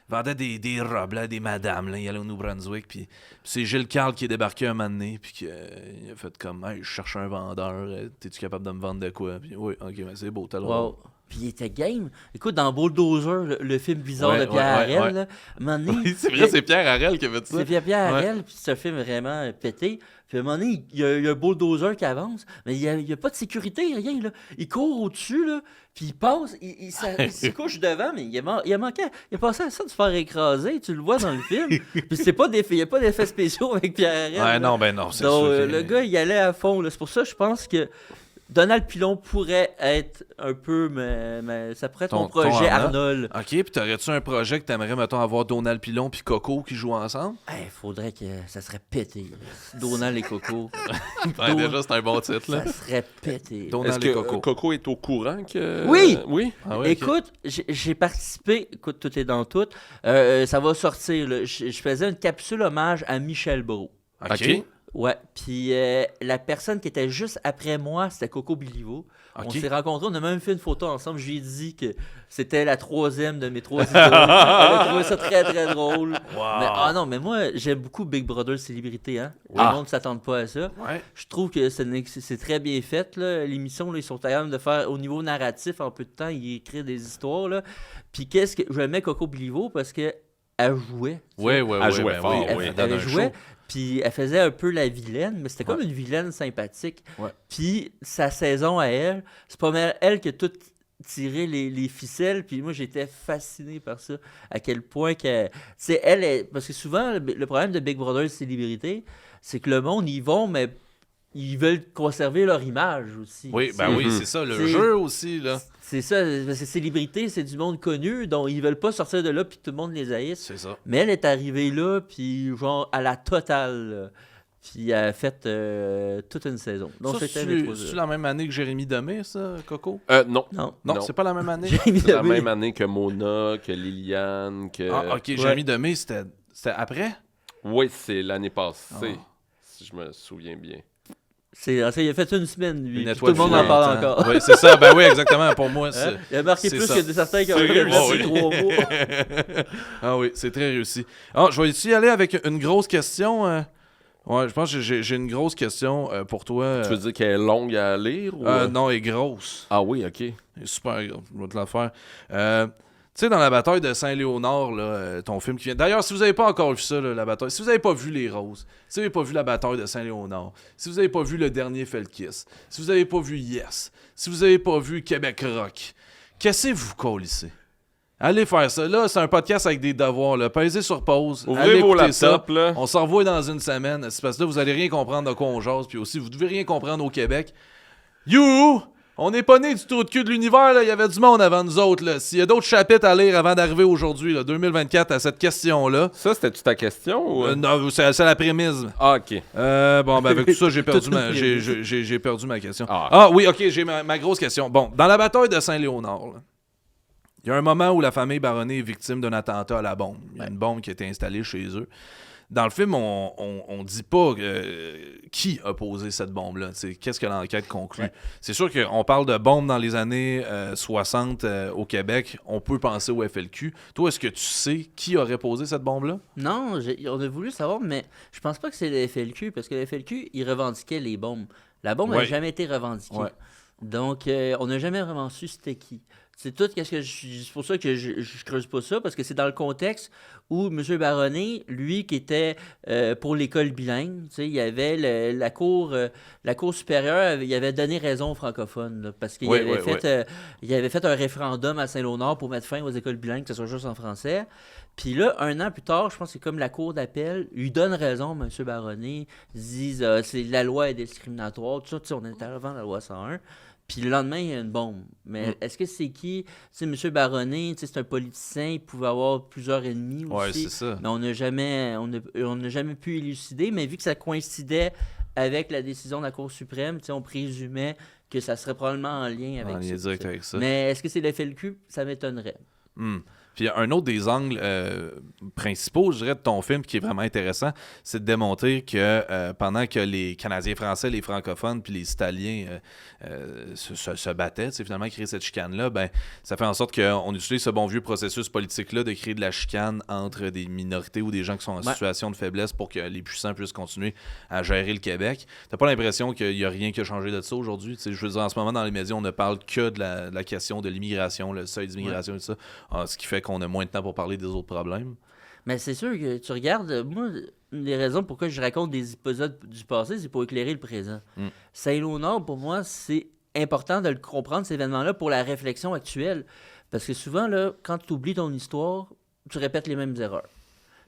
Il vendait des robes, là, des madames. Là. Il allait au New-Brunswick. Puis c'est Gilles Carle qui est débarqué un moment donné. Puis il a fait comme, hey, je cherche un vendeur. T'es-tu capable de me vendre de quoi? Puis oui, ok, mais c'est beau, t'as le droit. Wow. Puis il était game. Écoute, dans Bulldozer, le film bizarre Ouais, de Pierre ouais, ouais, Harel, ouais. là, à un moment donné, Oui, c'est il- vrai, c'est Pierre Harel qui a fait ça. C'est Pierre Ouais. Harel, puis c'est un film vraiment pété. Puis à un moment donné, il y a un bulldozer qui avance, mais il y a pas de sécurité, rien. Là. Il court au-dessus, là, puis il passe, il se couche devant, mais il a manqué. Il a passé à ça de se faire écraser, tu le vois dans le film. Puis il n'y a pas d'effets spéciaux avec Pierre Harel. Ouais, là. non, ben non, c'est Donc, sûr. que- le gars, il allait à fond. là. C'est pour ça que je pense que Donald Pilon pourrait être un peu, mais ça pourrait être mon Ton projet Arnold. Arnold. OK, puis t'aurais-tu un projet que t'aimerais, mettons, avoir Donald Pilon puis Coco qui jouent ensemble? Il faudrait que ça serait pété. là. Donald et Coco, Ouais, déjà, c'est un bon titre, là. ça serait pété. Donald Est-ce que et Coco. Coco est au courant que... Oui! Oui? Ah ouais, ok. Écoute, j'ai participé, écoute, tout est dans tout. Ça va sortir. Là. Je faisais une capsule hommage à Michel Brault. OK. Ouais, puis la personne qui était juste après moi, c'était Coco Bilivo. On Ok. s'est rencontrés, on a même fait une photo ensemble. Je lui ai dit que c'était la 3e de mes 3 idoles. Elle a trouvé ça très, très drôle. Wow. Mais moi, j'aime beaucoup Big Brother Célébrité. Hein? Ah. Le monde ne s'attend pas à ça. Ouais. Je trouve que c'est très bien fait. Là. L'émission, là, ils sont capables de faire au niveau narratif en peu de temps. Ils écrivent des histoires. Là. Puis qu'est-ce que j'aimais Coco Bilivo parce qu'elle jouait. Ouais, ouais, Elle ouais. jouait ben fort, oui, oui. elle donne Elle un jouait, show. puis elle faisait un peu la vilaine, mais c'était comme une vilaine sympathique. Ouais. Puis sa saison à elle, c'est pas mal elle qui a tout tiré les ficelles, puis moi j'étais fasciné par ça, à quel point que c'est parce que souvent le problème de Big Brother Célébrité, c'est que le monde y vont, mais ils veulent conserver leur image aussi. Oui, ben C'est- oui, c'est ça. Le c'est- jeu aussi, là. C'est ça, parce que célébrité, c'est du monde connu, donc ils veulent pas sortir de là puis que tout le monde les haïsse. C'est ça. Mais elle est arrivée là, puis genre à la totale. Là. Puis elle a fait toute une saison. Donc Ça, c'était mes c'est trois- la même année que Jérémy Demé, ça, Coco? Non. Non. Non, Non. c'est pas la même année. Jérémy C'est la Demé. même année que Mona, que Liliane, que... Ah, OK, Jérémy Demé, c'était après? Oui, c'est l'année passée, Ah. si je me souviens bien. Il a fait une semaine, lui. Une puis étoile tout le monde en filante, parle hein. encore. Oui, c'est ça. Ben oui, exactement. Pour moi, c'est... Hein? Il a marqué c'est plus ça. que certains qui ont C'est fait réussi. ces 3 mots. Ah oui, c'est très réussi. Ah, je vais y aller avec une grosse question. Ouais, je pense que j'ai une grosse question pour toi. Tu veux dire qu'elle est longue à lire? Ou... Non, elle est grosse. Ah oui, OK. Elle est super grosse. Je vais te la faire. Tu sais, dans la bataille de Saint-Léonard, là, ton film qui vient... D'ailleurs, si vous n'avez pas encore vu ça, là, la bataille... Si vous n'avez pas vu Les Roses, si vous n'avez pas vu la bataille de Saint-Léonard, si vous n'avez pas vu Le Dernier Felkis, si vous n'avez pas vu Yes, si vous n'avez pas vu Québec Rock, qu'est-ce que vous colissez? Allez faire ça. Là, c'est un podcast avec des devoirs. Là. Pesez sur pause. Ouvrez Allez vos écouter ça. laptops, là. On s'en revoit dans une semaine. C'est parce que là, vous allez rien comprendre de quoi on jase. Puis aussi, vous devez rien comprendre au Québec. You! On n'est pas né du trou de cul de l'univers, là. Il y avait du monde avant nous autres, là. S'il y a d'autres chapitres à lire avant d'arriver aujourd'hui, là, 2024, à cette question-là. Ça, c'était-tu ta question? Ou... Non, c'est la prémisse. Ah, OK. Bon, ben avec tout ça, j'ai perdu, Toute une j'ai perdu ma question. Ah. Ah oui, ok, j'ai ma grosse question. Bon, dans la bataille de Saint-Léonard, là, Il y a un moment où la famille Baronnet est victime d'un attentat à la bombe. Il y a une bombe qui a été installée chez eux. Dans le film, on dit pas qui a posé cette bombe-là. Qu'est-ce que l'enquête conclut. Ouais. C'est sûr qu'on parle de bombes dans les années 60 au Québec. On peut penser au FLQ. Toi, est-ce que tu sais qui aurait posé cette bombe-là? Non, on a voulu savoir, mais je pense pas que c'est le FLQ, parce que le FLQ, il revendiquait les bombes. La bombe n'a jamais été revendiquée. Ouais. Donc, on n'a jamais vraiment su c'était qui. C'est tout c'est pour ça que je creuse pas ça, parce que c'est dans le contexte où M. Baronnet, lui qui était pour l'école bilingue, il y avait la cour supérieure, il avait donné raison aux francophones, là, parce qu'il il avait fait un référendum à Saint-Léonard pour mettre fin aux écoles bilingues, que ce soit juste en français. Puis là, 1 an plus tard, je pense que c'est comme la cour d'appel, lui donne raison, M. Baronnet, ils disent la loi est discriminatoire, tout ça, on était avant la loi 101. Puis le lendemain, il y a une bombe. Mais est-ce que c'est qui? Tu sais, M. Baronnet, c'est un politicien, il pouvait avoir plusieurs ennemis aussi. Ouais, c'est ça. Mais on n'a jamais pu élucider. Mais vu que ça coïncidait avec la décision de la Cour suprême, on présumait que ça serait probablement en lien avec ça. Mais est-ce que c'est le FLQ? Ça m'étonnerait. Puis un autre des angles principaux, je dirais, de ton film qui est vraiment intéressant, c'est de démontrer que pendant que les Canadiens français, les francophones puis les Italiens se battaient, finalement, créer cette chicane-là, ben ça fait en sorte qu'on utilise ce bon vieux processus politique-là de créer de la chicane entre des minorités ou des gens qui sont en situation de faiblesse pour que les puissants puissent continuer à gérer le Québec. T'as pas l'impression qu'il n'y a rien qui a changé de ça aujourd'hui? Je veux dire, en ce moment, dans les médias, on ne parle que de la question de l'immigration, le seuil d'immigration et tout ça, ce qui fait qu'on a moins de temps pour parler des autres problèmes. Mais c'est sûr que tu regardes, moi, une des raisons pourquoi je raconte des épisodes du passé, c'est pour éclairer le présent. Saint-Léonard, pour moi, c'est important de le comprendre, cet événement-là, pour la réflexion actuelle. Parce que souvent, là, quand tu oublies ton histoire, tu répètes les mêmes erreurs.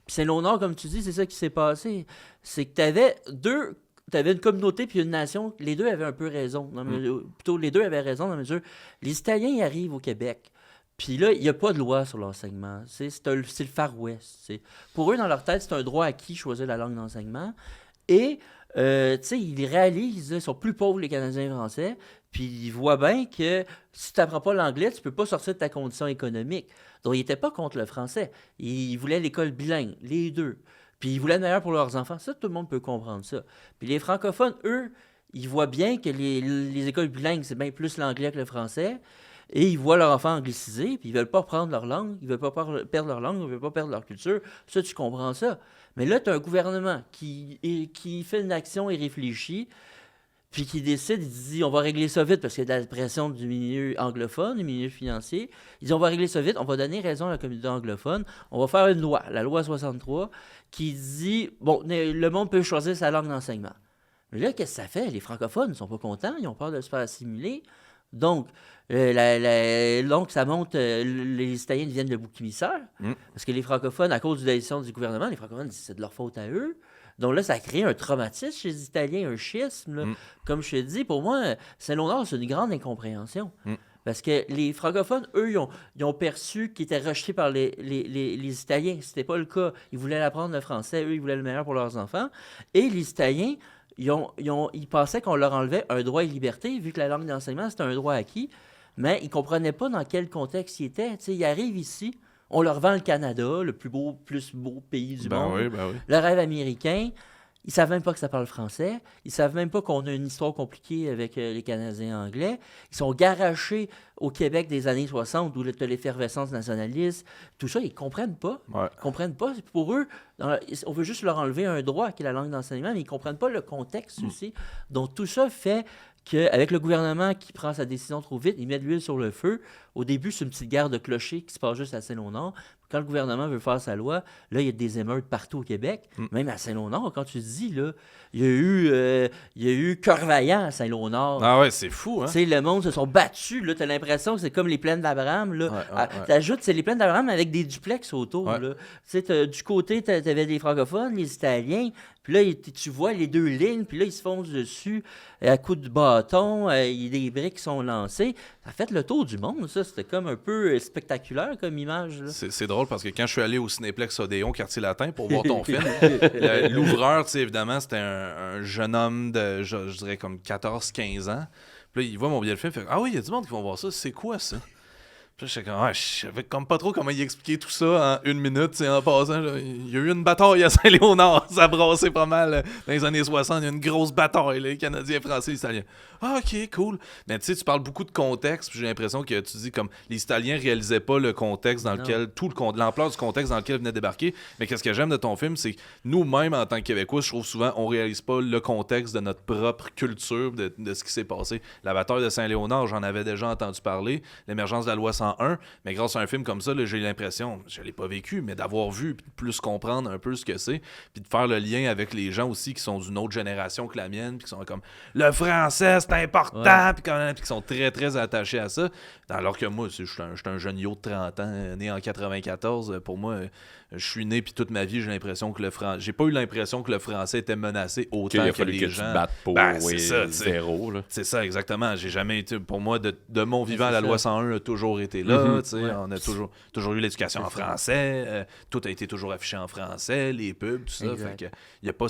Puis Saint-Léonard, comme tu dis, c'est ça qui s'est passé. C'est que t'avais une communauté puis une nation, les deux avaient un peu raison. Plutôt, les deux avaient raison dans la mesure. Les Italiens, ils arrivent au Québec. Puis là, il n'y a pas de loi sur l'enseignement. C'est le Far West. Pour eux, dans leur tête, c'est un droit acquis choisir la langue d'enseignement. Et, ils réalisent, ils sont plus pauvres, les Canadiens français, puis ils voient bien que si tu n'apprends pas l'anglais, tu ne peux pas sortir de ta condition économique. Donc, ils n'étaient pas contre le français. Ils voulaient l'école bilingue, les deux. Puis ils voulaient le meilleur pour leurs enfants. Ça, tout le monde peut comprendre ça. Puis les francophones, eux, ils voient bien que les écoles bilingues, c'est bien plus l'anglais que le français. Et ils voient leurs enfants anglicisés, puis ils veulent pas reprendre leur langue, ils veulent pas perdre leur langue, ils veulent pas perdre leur culture. Ça, tu comprends ça. Mais là, tu as un gouvernement qui fait une action et réfléchit, puis qui décide, il dit, on va régler ça vite, parce qu'il y a de la pression du milieu anglophone, du milieu financier. Il dit, on va régler ça vite, on va donner raison à la communauté anglophone, on va faire une loi, la loi 63, qui dit, bon, le monde peut choisir sa langue d'enseignement. Mais là, qu'est-ce que ça fait? Les francophones ne sont pas contents, ils ont peur de se faire assimiler. Donc, ça monte, les Italiens deviennent le bouc émissaire, parce que les francophones, à cause de la décision du gouvernement, les francophones disent que c'est de leur faute à eux. Donc là, ça a créé un traumatisme chez les Italiens, un schisme. Là. Comme je te dis, pour moi, Saint-Léonard, c'est une grande incompréhension. Parce que les francophones, eux, ils ont perçu qu'ils étaient rejetés par les Italiens. C'était pas le cas. Ils voulaient apprendre le français, eux, ils voulaient le meilleur pour leurs enfants. Et les Italiens, ils pensaient qu'on leur enlevait un droit et liberté, vu que la langue d'enseignement, c'était un droit acquis. Mais ils ne comprenaient pas dans quel contexte ils étaient. Ils arrivent ici, on leur vend le Canada, le plus beau pays du monde, oui. Le rêve américain. Ils ne savent même pas que ça parle français. Ils ne savent même pas qu'on a une histoire compliquée avec les Canadiens anglais. Ils sont garachés au Québec des années 60, où tu as l'effervescence nationaliste. Tout ça, ils ne comprennent pas. Ouais. Ils ne comprennent pas. Pour eux, on veut juste leur enlever un droit qui est la langue d'enseignement, mais ils ne comprennent pas le contexte aussi. Donc, tout ça fait qu'avec le gouvernement qui prend sa décision trop vite, il met de l'huile sur le feu. Au début, c'est une petite guerre de clochers qui se passe juste à Saint-Léonard. Quand le gouvernement veut faire sa loi, là, il y a des émeutes partout au Québec. Même à Saint-Léonard, quand tu dis, là, il y a eu cœur vaillant à Saint-Léonard. Ah ouais, c'est fou, hein? Le monde se sont battus, là. T'as l'impression que c'est comme les plaines d'Abraham, là. T'ajoutes, c'est les plaines d'Abraham avec des duplex autour, là. Du côté, t'avais des francophones, les Italiens, puis là, tu vois les deux lignes, puis là, ils se foncent dessus à coups de bâton, il y a des briques qui sont lancées. Ça a fait le tour du monde, ça. C'était comme un peu spectaculaire comme image, là. C'est drôle parce que quand je suis allé au Cinéplex Odéon, quartier latin, pour voir ton film, l'ouvreur, tu sais, évidemment, c'était un jeune homme de, je dirais, comme 14-15 ans. Puis là, il voit mon billet de film, il fait « Ah oui, il y a du monde qui vont voir ça, c'est quoi ça? » Puis j'étais comme, je savais comme pas trop comment y expliquer tout ça en 1 minute. En passant, là, il y a eu une bataille à Saint-Léonard. Ça a brassé pas mal dans les années 60. Il y a une grosse bataille, là, les Canadiens, Français, les Italiens. Ah, ok, cool. Mais tu sais, tu parles beaucoup de contexte. Puis j'ai l'impression que tu dis comme les Italiens réalisaient pas le contexte dans lequel, l'ampleur du contexte dans lequel ils venaient débarquer. Mais qu'est-ce que j'aime de ton film, c'est que nous-mêmes, en tant que Québécois, je trouve souvent, on réalise pas le contexte de notre propre culture, de ce qui s'est passé. La bataille de Saint-Léonard, j'en avais déjà entendu parler. L'émergence de la loi 101. Mais grâce à un film comme ça, là, j'ai l'impression, je l'ai pas vécu, mais d'avoir vu, puis de plus comprendre un peu ce que c'est, puis de faire le lien avec les gens aussi qui sont d'une autre génération que la mienne, puis qui sont comme le français, c'est important, puis qui sont très, très attachés à ça. Alors que moi, je suis un jeune yo de 30 ans, né en 94. Pour moi, je suis né, puis toute ma vie, j'ai pas eu l'impression que le français était menacé autant que les gens. Tu te battes pour c'est ça, zéro. Là. C'est ça, exactement. J'ai jamais été, pour moi, de mon vivant, la loi 101 a toujours été là. On a toujours eu l'éducation en français. Tout a été toujours affiché en français, les pubs, tout ça. Fait que, il n'y a pas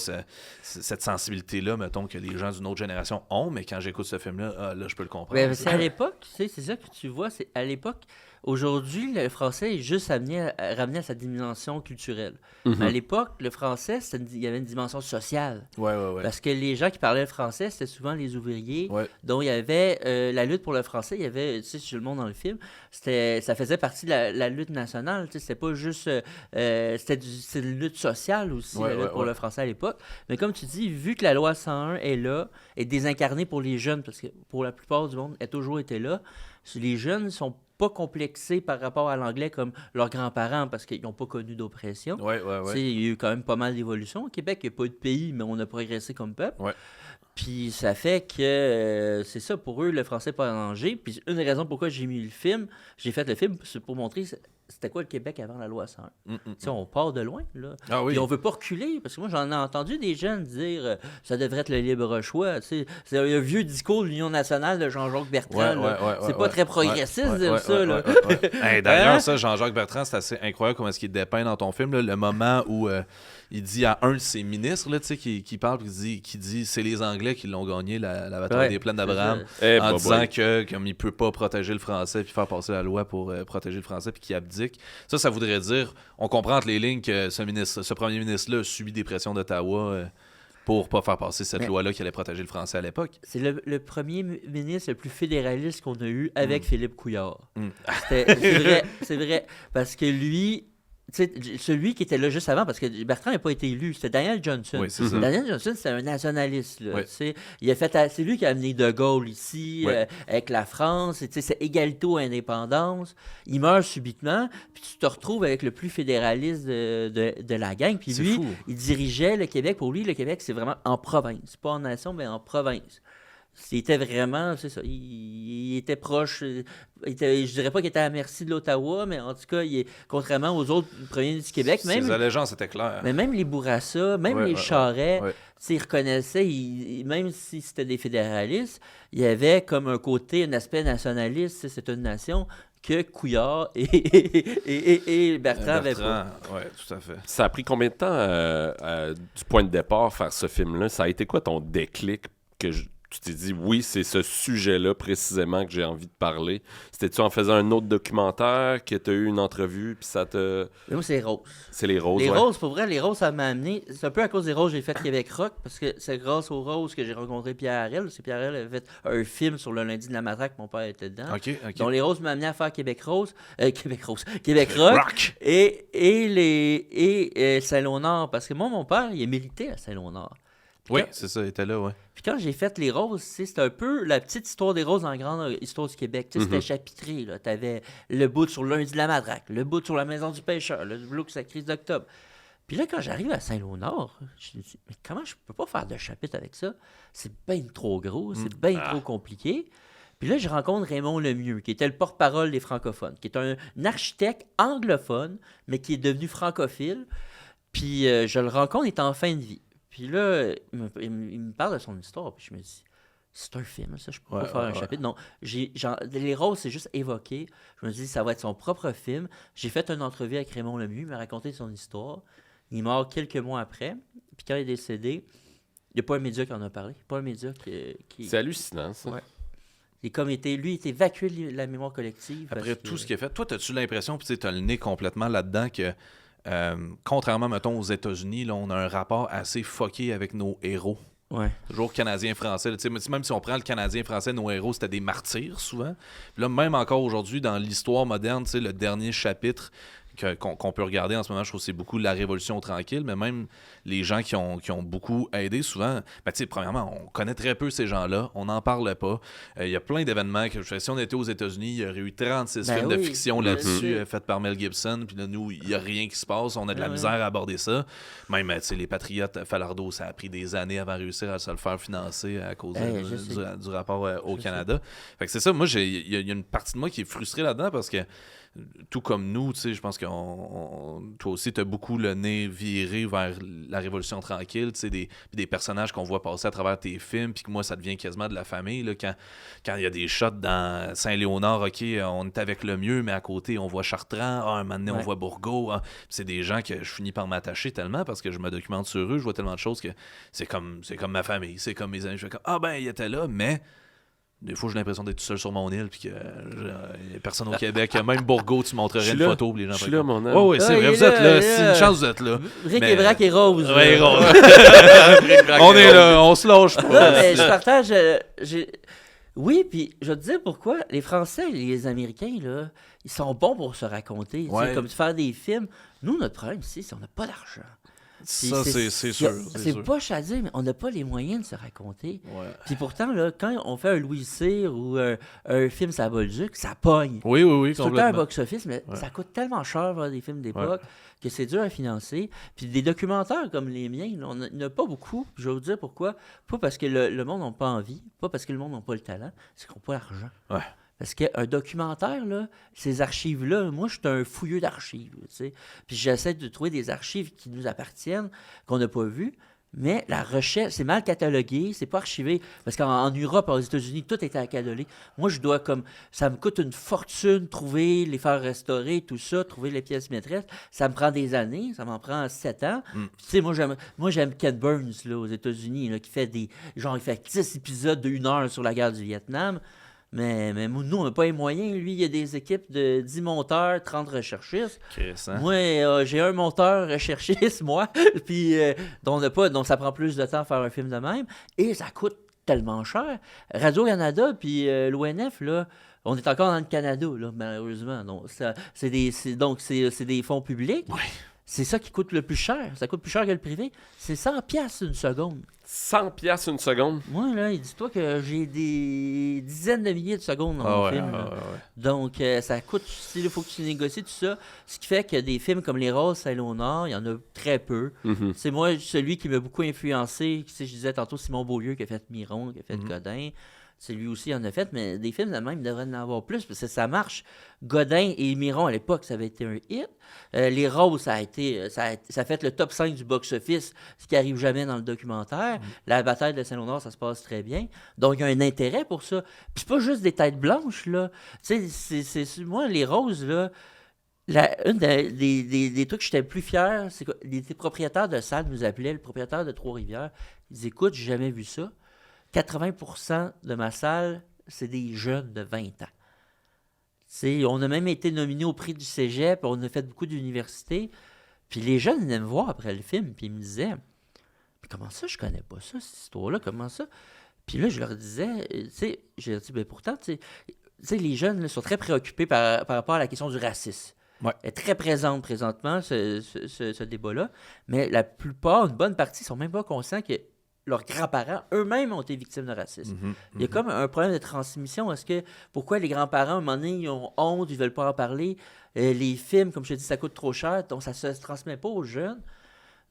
cette sensibilité-là, mettons, que les gens d'une autre génération ont, mais quand j'écoute ce film-là, là, je peux le comprendre. Ouais, c'est à l'époque, c'est ça que tu vois, c'est à l'époque. Aujourd'hui, le français est juste ramené à sa dimension culturelle. Mais à l'époque, le français, il y avait une dimension sociale. Ouais. Parce que les gens qui parlaient le français, c'était souvent les ouvriers. Ouais. Donc, il y avait la lutte pour le français. Il y avait, tu sais, je le montre dans le film, ça faisait partie de la lutte nationale. Tu sais, c'était pas juste... c'était une lutte sociale aussi, la lutte pour le français à l'époque. Mais comme tu dis, vu que la loi 101 est là, est désincarnée pour les jeunes, parce que pour la plupart du monde, elle a toujours été là, les jeunes sont pas complexés par rapport à l'anglais comme leurs grands-parents parce qu'ils n'ont pas connu d'oppression. Il y a eu quand même pas mal d'évolution. Au Québec, il n'y a pas eu de pays, mais on a progressé comme peuple. Ouais. Puis ça fait que c'est ça, pour eux, le français n'est pas en danger. Puis une des raisons pourquoi j'ai fait le film, c'est pour montrer c'était quoi le Québec avant la loi 101. On part de loin, là. Ah, oui. Puis on veut pas reculer, parce que moi, j'en ai entendu des jeunes dire ça devrait être le libre choix. C'est un vieux discours de l'Union nationale de Jean-Jacques Bertrand. C'est pas très progressiste de dire ça. Là. Hey, d'ailleurs, ça, Jean-Jacques Bertrand, c'est assez incroyable comment est-ce qu'il dépeint dans ton film, là, le moment où... il dit à un de ses ministres là, qui parle, qui dit c'est les Anglais qui l'ont gagné la bataille des plaines d'Abraham en disant que comme il peut pas protéger le français puis faire passer la loi pour protéger le français puis qu'il abdique. Ça voudrait dire, on comprend entre les lignes que ce premier ministre-là a subi des pressions d'Ottawa pour pas faire passer cette loi-là qui allait protéger le français à l'époque. C'est le premier ministre le plus fédéraliste qu'on a eu avec Philippe Couillard. C'est vrai, parce que lui... celui qui était là juste avant, parce que Bertrand n'a pas été élu, c'était Daniel Johnson. Oui, c'est ça. Daniel Johnson, c'est un nationaliste. Là, c'est lui qui a amené De Gaulle ici, avec la France. C'est égalité ou indépendance. Il meurt subitement, puis tu te retrouves avec le plus fédéraliste de la gang. Puis lui, il dirigeait le Québec. Pour lui, le Québec, c'est vraiment en province. Pas en nation, mais en province. C'était vraiment, c'est ça, il était proche, je dirais pas qu'il était à la merci de l'Ottawa, mais en tout cas, contrairement aux autres premiers ministres du Québec, ses allégeances étaient claires. Mais même les Bourassa, même les Charest, ils reconnaissaient, même si c'était des fédéralistes, il y avait comme un côté, un aspect nationaliste, c'est une nation que Couillard et Bertrand avaient pas. Oui, tout à fait. Ça a pris combien de temps du point de départ faire ce film-là? Ça a été quoi ton déclic que tu t'es dit, oui, c'est ce sujet-là précisément que j'ai envie de parler? C'était-tu en faisant un autre documentaire que tu as eu une entrevue, puis ça te... Moi, c'est Roses. C'est les Roses, Les Roses, pour vrai, les Roses, ça m'a amené... C'est un peu à cause des Roses que j'ai fait Québec Rock, parce que c'est grâce aux Roses que j'ai rencontré Pierre Harel. C'est Pierre Harel avait fait un film sur le lundi de la matraque, mon père était dedans. OK. Donc, les Roses m'ont amené à faire Québec Rock. Et Saint-Léonard, parce que moi, mon père, il est milité à Saint-Léonard. Oui, c'est ça, il était là, Puis quand j'ai fait les Roses, c'était un peu la petite histoire des Roses dans la grande histoire du Québec. C'était chapitré, là. T'avais le bout sur lundi de la matraque, le bout sur la maison du pêcheur, le bout sur la crise d'octobre. Puis là, quand j'arrive à Saint-Léonard, je me dis, mais comment je peux pas faire de chapitre avec ça? C'est bien trop gros, c'est bien trop compliqué. Puis là, je rencontre Raymond Lemieux, qui était le porte-parole des francophones, qui est un architecte anglophone, mais qui est devenu francophile. Puis je le rencontre, il est en fin de vie. Puis là, il me parle de son histoire, puis je me dis, c'est un film, ça, je peux pas faire un chapitre. Non, les Roses, c'est juste évoqué. Je me dis, ça va être son propre film. J'ai fait une entrevue avec Raymond Lemieux, il m'a raconté son histoire. Il est mort quelques mois après, puis quand il est décédé, il n'y a pas un média qui en a parlé. Pas un média qui... C'est hallucinant, ça. Ouais. Lui, il était évacué de la mémoire collective. Après tout ce qu'il a fait, toi, as-tu l'impression, puis tu as le nez complètement là-dedans, que contrairement, mettons, aux États-Unis, là, on a un rapport assez fucké avec nos héros. Ouais. Toujours Canadien-Français. Même si on prend le Canadien-Français, nos héros, c'était des martyrs, souvent. Puis là, même encore aujourd'hui, dans l'histoire moderne, le dernier chapitre qu'on peut regarder en ce moment, je trouve que c'est beaucoup la Révolution tranquille, mais même les gens qui ont beaucoup aidé, souvent, premièrement, on connaît très peu ces gens-là, on n'en parle pas. Il y a plein d'événements que, si on était aux États-Unis, il y aurait eu 36 films de fiction là-dessus, faits par Mel Gibson, puis là, nous, il n'y a rien qui se passe, on a de la misère à aborder ça. Même, les Patriotes, Falardeau, ça a pris des années avant de réussir à se le faire financer à cause du rapport au Canada. Fait que c'est ça, moi, il y a une partie de moi qui est frustrée là-dedans, parce que tout comme nous, je pense que toi aussi, tu as beaucoup le nez viré vers la Révolution tranquille, des personnages qu'on voit passer à travers tes films, puis que moi, ça devient quasiment de la famille. Là, quand il y a des shots dans Saint-Léonard, OK, on est avec le mieux, mais à côté, on voit Chartrand, un moment donné, on voit Bourgault. C'est des gens que je finis par m'attacher tellement parce que je me documente sur eux, je vois tellement de choses que c'est comme ma famille, c'est comme mes amis. Je fais comme, il était là, mais... Des fois, j'ai l'impression d'être tout seul sur mon île, puis qu'il n'y a personne au Québec. Même Bourgault, tu montrerais une photo, puis les gens... Je suis là, mon âme. Oui, c'est vrai, vous êtes là. C'est une chance, vous êtes là. Rick et Braque et Rose. Oui, Rose. On est là, on se lâche pas. Mais je partage... Oui, puis je vais te dire pourquoi. Les Français et les Américains, là, ils sont bons pour se raconter. Comme faire des films. Nous, notre problème ici, c'est qu'on n'a pas d'argent. Ça, c'est sûr. C'est poche à dire, mais on n'a pas les moyens de se raconter. Ouais. Puis pourtant, là, quand on fait un Louis Cyr ou un film sur la Bolduc, ça pogne. Oui, c'est tout le temps un box-office, mais ça coûte tellement cher voir des films d'époque que c'est dur à financer. Puis des documentaires comme les miens, là, on n'a pas beaucoup. Je vais vous dire pourquoi. Pas parce que le monde n'a pas envie, pas parce que le monde n'a pas le talent, c'est qu'on n'a pas l'argent. Ouais. Parce qu'un documentaire, là, ces archives-là, moi, je suis un fouilleux d'archives, tu sais. Puis j'essaie de trouver des archives qui nous appartiennent, qu'on n'a pas vues, mais la recherche, c'est mal catalogué, c'est pas archivé. Parce qu'en Europe, aux États-Unis, tout est catalogué. Moi, je dois ça me coûte une fortune trouver, les faire restaurer, tout ça, trouver les pièces maîtresses. Ça me prend des années, ça m'en prend 7 ans. Puis, tu sais, moi, j'aime Ken Burns, là, aux États-Unis, là, qui fait il fait 10 épisodes de 1 heure sur la guerre du Vietnam. Mais nous, on n'a pas les moyens. Lui, il y a des équipes de 10 monteurs, 30 recherchistes. Moi, j'ai un monteur recherchiste, moi, puis donc ça prend plus de temps à faire un film de même. Et ça coûte tellement cher. Radio-Canada, puis l'ONF, là, on est encore dans le Canada, là, malheureusement. Donc, c'est des fonds publics. Oui. C'est ça qui coûte le plus cher. Ça coûte plus cher que le privé. C'est 100$ une seconde. 100$ une seconde? Moi, là, dis-toi que j'ai des dizaines de milliers de secondes dans mon film. Donc, ça coûte... Il faut que tu négocies tout ça. Ce qui fait que des films comme Les Roses Saint-Léonard, il y en a très peu. Mm-hmm. C'est moi, celui qui m'a beaucoup influencé. Je disais tantôt Simon Beaulieu qui a fait Miron, qui a fait Godin. C'est lui aussi en a fait, mais des films de même devraient en avoir plus, parce que ça marche. Godin et Miron, à l'époque, ça avait été un hit. Les Roses, ça a fait le top 5 du box-office, ce qui n'arrive jamais dans le documentaire. La bataille de Saint-Léonard, ça se passe très bien. Donc, il y a un intérêt pour ça. Puis c'est pas juste des têtes blanches, là. Tu sais, moi, les Roses, là, une des trucs que j'étais le plus fier, c'est que les propriétaires de salles nous appelaient, le propriétaire de Trois-Rivières, ils disaient, écoute, j'ai jamais vu ça. 80% de ma salle, c'est des jeunes de 20 ans. T'sais, on a même été nominé au prix du Cégep, on a fait beaucoup d'universités. Puis les jeunes venaient me voir après le film, puis ils me disaient « Mais comment ça, je connais pas ça, cette histoire-là, comment ça? » Puis là, je leur disais, j'ai dit, ben pourtant, les jeunes là, sont très préoccupés par rapport à la question du racisme. Ouais. Elle est très présente présentement, ce débat-là. Mais la plupart, une bonne partie, sont même pas conscients que leurs grands-parents eux-mêmes ont été victimes de racisme. Il y a comme un problème de transmission. Pourquoi les grands-parents, à un moment donné, ils ont honte, ils ne veulent pas en parler? Les films, comme je te dis, ça coûte trop cher, donc ça ne se transmet pas aux jeunes.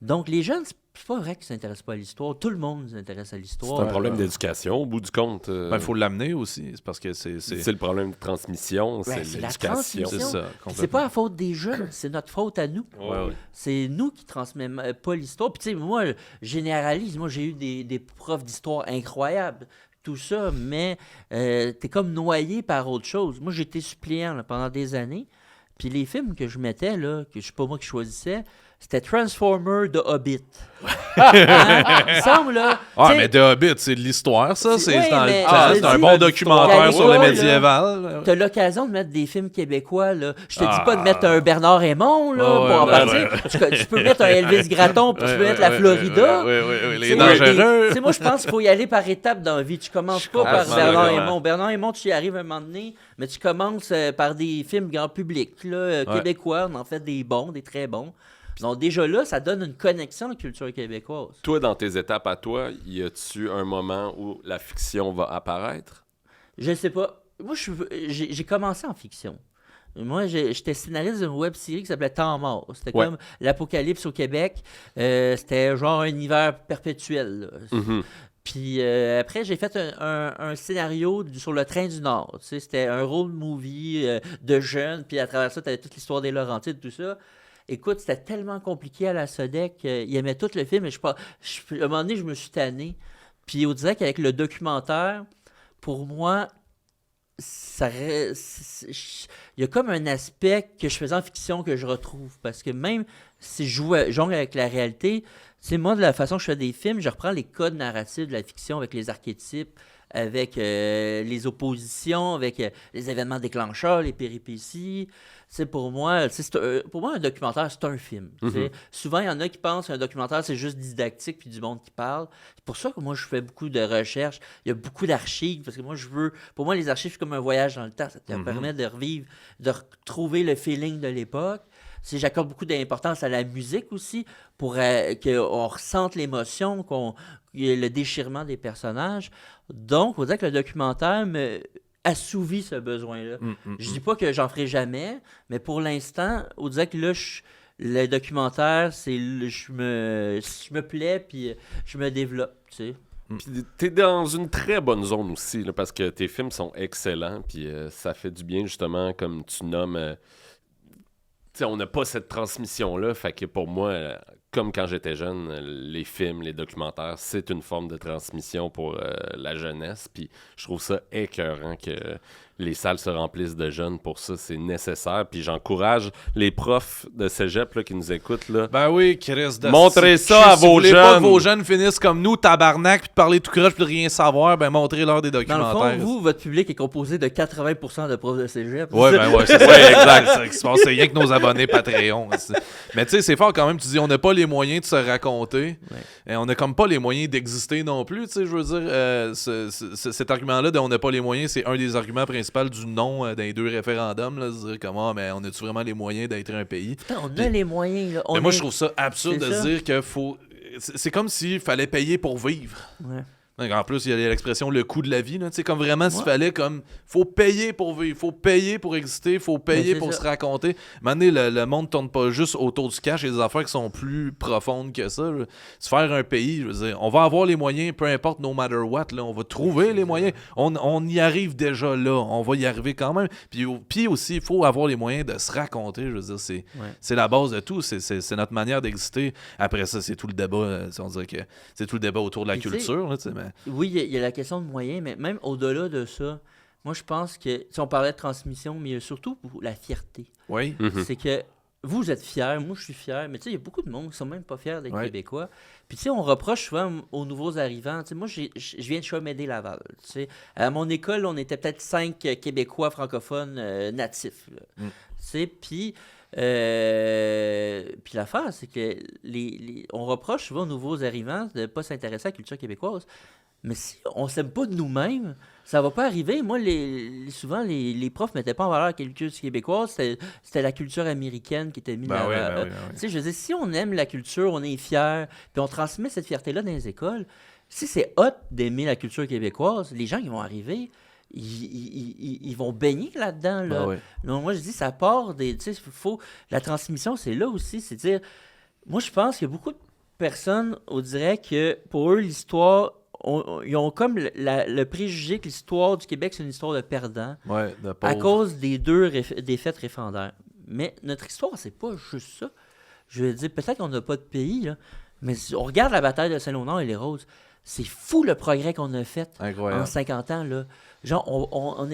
Donc, les jeunes, c'est pas vrai qu'ils ne s'intéressent pas à l'histoire. Tout le monde s'intéresse à l'histoire. C'est un problème d'éducation, au bout du compte. Il faut l'amener aussi. C'est parce que c'est le problème de transmission, c'est l'éducation. C'est ça. C'est pas la faute des jeunes, c'est notre faute à nous. Ouais. C'est nous qui transmettons pas l'histoire. Puis, tu sais, moi, je généralise. Moi, j'ai eu des profs d'histoire incroyables. Tout ça, mais t'es comme noyé par autre chose. Moi, j'étais suppléant là, pendant des années. Puis les films que je mettais, là, que je suis pas moi qui choisissais, c'était Transformer The Hobbit. Il me semble, là. Ah, mais The Hobbit, c'est de l'histoire, ça. C'est Oui, dans le mais temps. C'est un bon documentaire sur le là, médiéval. T'as l'occasion de mettre des films québécois, là. Je te dis pas de mettre un Bernard Raymond, là, pour en partir. Tu peux mettre un Elvis Gratton, puis tu peux mettre la Florida. Oui, les dangereux. Moi, je pense qu'il faut y aller par étapes dans la vie. Tu commences pas par Bernard Raymond. Bernard Raymond, tu y arrives un moment donné, mais tu commences par des films grand public, là, québécois. On en fait des bons, des très bons. Donc déjà là, ça donne une connexion à la culture québécoise. Toi, dans tes étapes à toi, y a-tu un moment où la fiction va apparaître? Je sais pas. Moi, j'ai commencé en fiction. Moi, j'étais scénariste d'une web-série qui s'appelait Temps mort. C'était comme l'Apocalypse au Québec. C'était genre un univers perpétuel. Mm-hmm. Puis après, j'ai fait un scénario sur le train du Nord. Tu sais, c'était un road movie de jeunes. Puis à travers ça, tu avais toute l'histoire des Laurentides, tout ça. Écoute, c'était tellement compliqué à la Sodec. Il aimait tout le film. Et à un moment donné, je me suis tanné. Puis on dirait qu'avec le documentaire, pour moi, il y a comme un aspect que je faisais en fiction que je retrouve. Parce que même si je jongle avec la réalité, c'est moi, de la façon que je fais des films, je reprends les codes narratifs de la fiction avec les archétypes, avec les oppositions, avec les événements déclencheurs, les péripéties. Pour moi, un documentaire, c'est un film. Mm-hmm. Souvent, il y en a qui pensent qu'un documentaire, c'est juste didactique puis du monde qui parle. C'est pour ça que moi, je fais beaucoup de recherches. Il y a beaucoup d'archives parce que pour moi, les archives, c'est comme un voyage dans le temps. Ça te permet de revivre, de retrouver le feeling de l'époque. J'accorde beaucoup d'importance à la musique aussi pour qu'on ressente l'émotion, le déchirement des personnages. Donc, il faut dire que le documentaire assouvit ce besoin-là. Je dis pas que j'en ferai jamais, mais pour l'instant, on dirait que là, le documentaire, je me plais puis je me développe, tu sais. Puis t'es dans une très bonne zone aussi, là, parce que tes films sont excellents, puis ça fait du bien, justement, comme tu nommes... on n'a pas cette transmission-là, fait que pour moi, comme quand j'étais jeune, les films, les documentaires, c'est une forme de transmission pour la jeunesse, puis je trouve ça écœurant que les salles se remplissent de jeunes pour ça, c'est nécessaire, puis j'encourage les profs de cégep là, qui nous écoutent. Là, ben oui, Chris, montrez ça à vos jeunes. Pas que vos jeunes finissent comme nous, tabarnak, puis de parler tout croche, puis de rien savoir, ben montrez-leur des documentaires. Dans le fond, votre public est composé de 80% de profs de cégep. Ouais, c'est ça, exact. C'est rien que nos abonnés Patreon. Mais tu sais, c'est fort quand même, tu dis, on n'a pas les moyens de se raconter, et on n'a comme pas les moyens d'exister non plus, tu sais, je veux dire, cet argument-là de on n'a pas les moyens, c'est un des arguments principaux du non dans les deux référendums, là, se dire comment, mais on a-tu vraiment les moyens d'être un pays? Putain, on a les moyens. Là. Mais moi, je trouve ça absurde de se dire qu'il faut... C'est comme s'il fallait payer pour vivre. Ouais. En plus, il y a l'expression le coût de la vie. C'est comme vraiment s'il fallait comme... faut payer pour vivre, faut payer pour exister, faut payer pour se raconter. Maintenant, le monde tourne pas juste autour du cash. Il y a des affaires qui sont plus profondes que ça. Se faire un pays, je veux dire, on va avoir les moyens, peu importe, no matter what. Là, on va trouver les moyens. On y arrive déjà là. On va y arriver quand même. Puis aussi, il faut avoir les moyens de se raconter. Je veux dire, c'est la base de tout. C'est notre manière d'exister. Après ça, c'est tout le débat. On dirait que c'est tout le débat autour de la culture. Là, mais... Oui, il y a la question de moyens, mais même au-delà de ça, moi, je pense que, si on parlait de transmission, mais il y a surtout la fierté. Oui. C'est que vous êtes fiers, moi, je suis fier, mais tu sais, il y a beaucoup de monde qui sont même pas fiers d'être Québécois. Puis, tu sais, on reproche souvent aux nouveaux arrivants. Tu sais, moi, je viens de Chaumédé-Laval. Tu sais, à mon école, on était peut-être 5 Québécois francophones natifs. Tu sais, puis l'affaire, c'est que on reproche souvent aux nouveaux arrivants de ne pas s'intéresser à la culture québécoise. Mais si on ne s'aime pas de nous-mêmes, ça va pas arriver. Moi, souvent, les profs ne mettaient pas en valeur la culture québécoise. C'était la culture américaine qui était mise en valeur. Tu sais, je veux dire, si on aime la culture, on est fiers, puis on transmet cette fierté-là dans les écoles, si c'est hot d'aimer la culture québécoise, les gens qui vont arriver, ils vont baigner là-dedans. Là. Donc, moi, je dis, ça part des... Tu sais, la transmission, c'est là aussi. C'est dire... Moi, je pense qu'il y a beaucoup de personnes, on dirait que pour eux, l'histoire... ils ont comme le préjugé que l'histoire du Québec, c'est une histoire de perdants à cause des deux défaites référendaires. Mais notre histoire, c'est pas juste ça. Je veux dire, peut-être qu'on n'a pas de pays, là, mais si on regarde la bataille de Saint-Léonard et les Roses, c'est fou le progrès qu'on a fait en 50 ans. Là. Genre,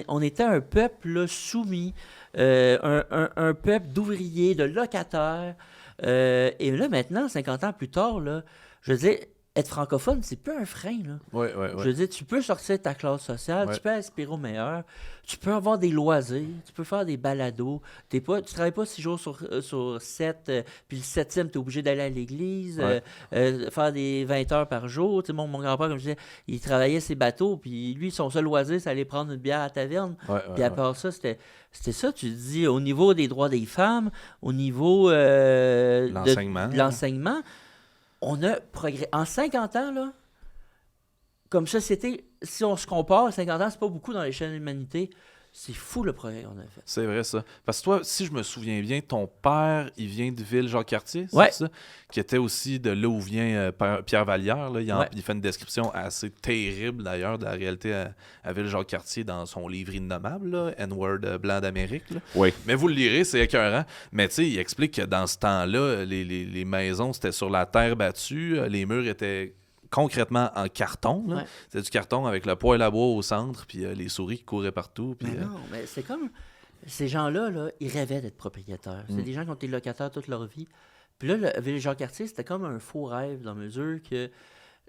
on était un peuple là, soumis, un peuple d'ouvriers, de locataires. Et là, maintenant, 50 ans plus tard, là, je veux dire, être francophone, c'est pas un frein. Là. Ouais. Je veux dire, tu peux sortir de ta classe sociale, tu peux aspirer au meilleur, tu peux avoir des loisirs, tu peux faire des balados. Tu travailles pas 6 jours sur 7, puis le 7e, tu es obligé d'aller à l'église, faire des 20 heures par jour. Tu sais, mon grand-père, comme je disais, il travaillait ses bateaux, puis lui, son seul loisir, c'est aller prendre une bière à la taverne. Puis à part ça, c'était ça, tu dis, au niveau des droits des femmes, au niveau de l'enseignement, on a progressé. En 50 ans, là, comme société, si on se compare, 50 ans, c'est pas beaucoup dans l'échelle de l'humanité. C'est fou le progrès qu'on a fait. C'est vrai, ça. Parce que toi, si je me souviens bien, ton père, il vient de Ville-Jacques-Cartier, c'est ça? Qui était aussi de là où vient Pierre Vallière. Là. Il fait une description assez terrible, d'ailleurs, de la réalité à Ville-Jacques-Cartier dans son livre innommable, là, N-Word blanc d'Amérique. Là. Oui. Mais vous le lirez, c'est écœurant. Mais tu sais, il explique que dans ce temps-là, les maisons, c'était sur la terre battue, les murs étaient concrètement en carton. Là. C'était du carton avec le poêle à bois au centre, puis les souris qui couraient partout. Puis, non, mais c'est comme... Ces gens-là, là, ils rêvaient d'être propriétaires. C'est des gens qui ont été locataires toute leur vie. Puis là, le Ville-Jacques-Cartier, c'était comme un faux rêve, dans mesure que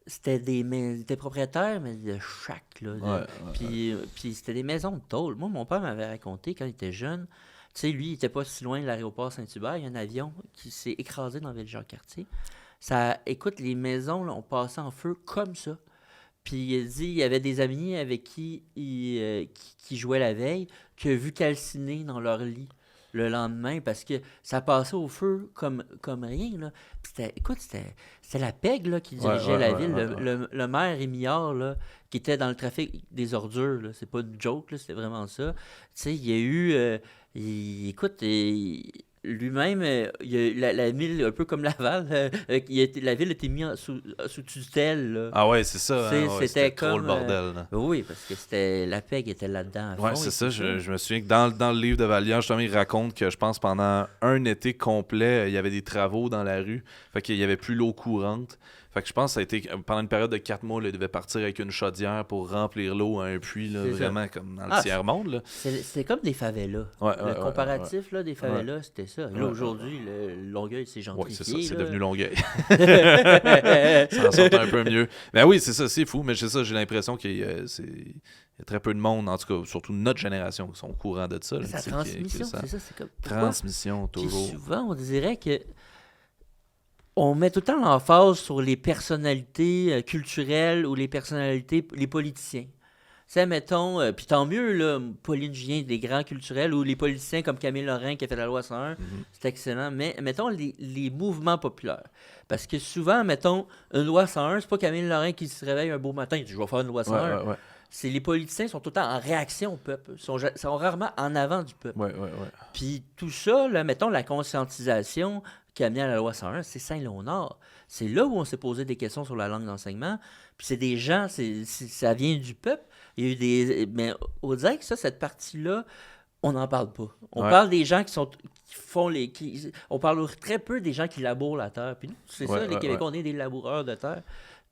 c'était des propriétaires, mais de chaque. Là, puis c'était des maisons de tôle. Moi, mon père m'avait raconté, quand il était jeune, tu sais, lui, il était pas si loin de l'aéroport Saint-Hubert, il y a un avion qui s'est écrasé dans Ville-Jacques-Cartier. Écoute, les maisons, là, ont passé en feu comme ça. Puis il dit, il y avait des amis avec qui jouaient la veille, qui a vu calciner dans leur lit le lendemain, parce que ça passait au feu comme rien. Là. Puis c'était la PEG là, qui dirigeait la ville. Le maire Rémillard, là, qui était dans le trafic des ordures. Là. C'est pas une joke, là, c'était vraiment ça. Tu sais, il y a eu... lui-même, la ville, un peu comme Laval, la ville a été mise sous tutelle. Là. Ah ouais, c'est ça. C'était comme, trop le bordel. Oui, parce que la PEG était là-dedans à fond. Ouais, c'est ça. Je me souviens que dans le livre de Vallière, justement, il raconte que je pense pendant un été complet, il y avait des travaux dans la rue. Fait qu'il n'y avait plus l'eau courante. Fait que je pense que ça a été pendant une période de 4 mois, là, il devait partir avec une chaudière pour remplir l'eau à un puits, là, vraiment comme dans le tiers-monde. Là. C'est comme des favelas. Le comparatif là, des favelas, c'était ça. Là, aujourd'hui, Longueuil, c'est gentrifié. Oui, c'est ça, c'est devenu Longueuil. Ça en sort un peu mieux. Mais oui, c'est ça, c'est fou. Mais c'est ça, j'ai l'impression qu'il y a très peu de monde, en tout cas, surtout notre génération, qui sont au courant de ça. Là, la transmission, c'est ça. C'est comme... Transmission, toujours. Puis souvent, on dirait que on met tout le temps l'emphase sur les personnalités culturelles ou les personnalités, les politiciens. C'est, mettons, puis tant mieux, là, Pauline Julien, des grands culturels, ou les politiciens comme Camille Lorrain qui a fait la loi 101, c'est excellent. Mais mettons les mouvements populaires. Parce que souvent, mettons, une loi 101, c'est pas Camille Lorrain qui se réveille un beau matin et dit « je vais faire une loi 101 ». C'est les politiciens sont tout le temps en réaction au peuple, sont rarement en avant du peuple. Puis tout ça, là, mettons, la conscientisation qui a amené à la loi 101, c'est Saint-Léonard. C'est là où on s'est posé des questions sur la langue d'enseignement. Puis c'est des gens, ça vient du peuple. Il y a eu mais on dirait que cette partie-là, on n'en parle pas. On parle des gens on parle très peu des gens qui labourent la terre. Puis nous, c'est ça, les Québécois, on est des laboureurs de terre.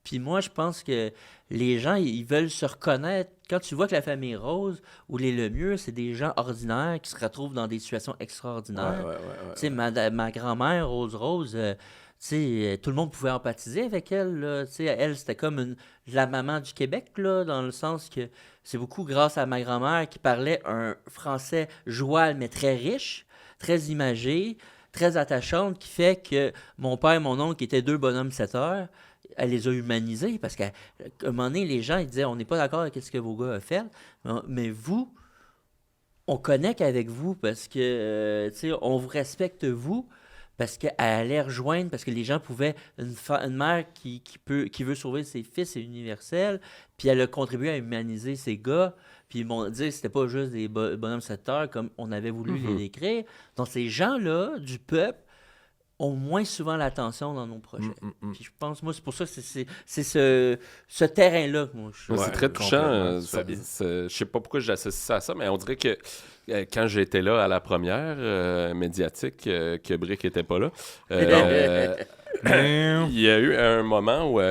Puis moi, je pense que les gens, ils veulent se reconnaître. Quand tu vois que la famille Rose ou les Lemieux, c'est des gens ordinaires qui se retrouvent dans des situations extraordinaires. Tu sais, ma grand-mère, Rose, tu sais, tout le monde pouvait empathiser avec elle. Là. Tu sais, elle, c'était comme la maman du Québec, là, dans le sens que c'est beaucoup grâce à ma grand-mère qui parlait un français joual, mais très riche, très imagé, très attachante, qui fait que mon père et mon oncle, qui étaient 2 bonhommes 7 heures, elle les a humanisés parce qu'à un moment donné, les gens ils disaient on n'est pas d'accord avec ce que vos gars ont fait, mais vous, on connecte avec vous parce que on vous respecte vous parce qu'elle allait rejoindre, parce que les gens pouvaient, une mère qui veut sauver ses fils, c'est universel, puis elle a contribué à humaniser ses gars, puis ils m'ont dit que c'était pas juste des bonhommes 7 heures comme on avait voulu les décrire. Donc ces gens-là, du peuple, ont moins souvent l'attention dans nos projets. Puis je pense, moi, c'est pour ça que c'est ce terrain-là que moi, c'est très touchant. Je sais pas pourquoi j'associe ça à ça, mais on dirait que quand j'étais là à la première médiatique, que Brick était pas là, il y a eu un moment où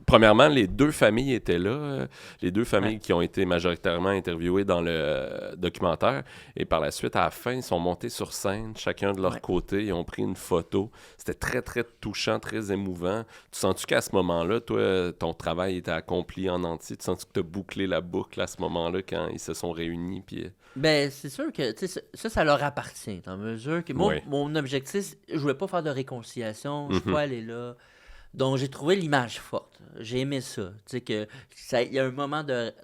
premièrement, les 2 familles étaient là, les 2 familles qui ont été majoritairement interviewées dans le documentaire. Et par la suite, à la fin, ils sont montés sur scène, chacun de leur côté. Ils ont pris une photo. C'était très, très touchant, très émouvant. Tu sens-tu qu'à ce moment-là, toi, ton travail était accompli en entier? Tu sens-tu que tu as bouclé la boucle à ce moment-là quand ils se sont réunis? Puis... Ben, c'est sûr que ça leur appartient. Dans mesure que mon objectif, je voulais pas faire de réconciliation. Je ne pas aller là. Donc, j'ai trouvé l'image forte. J'ai aimé ça. Tu sais, que il y a un moment de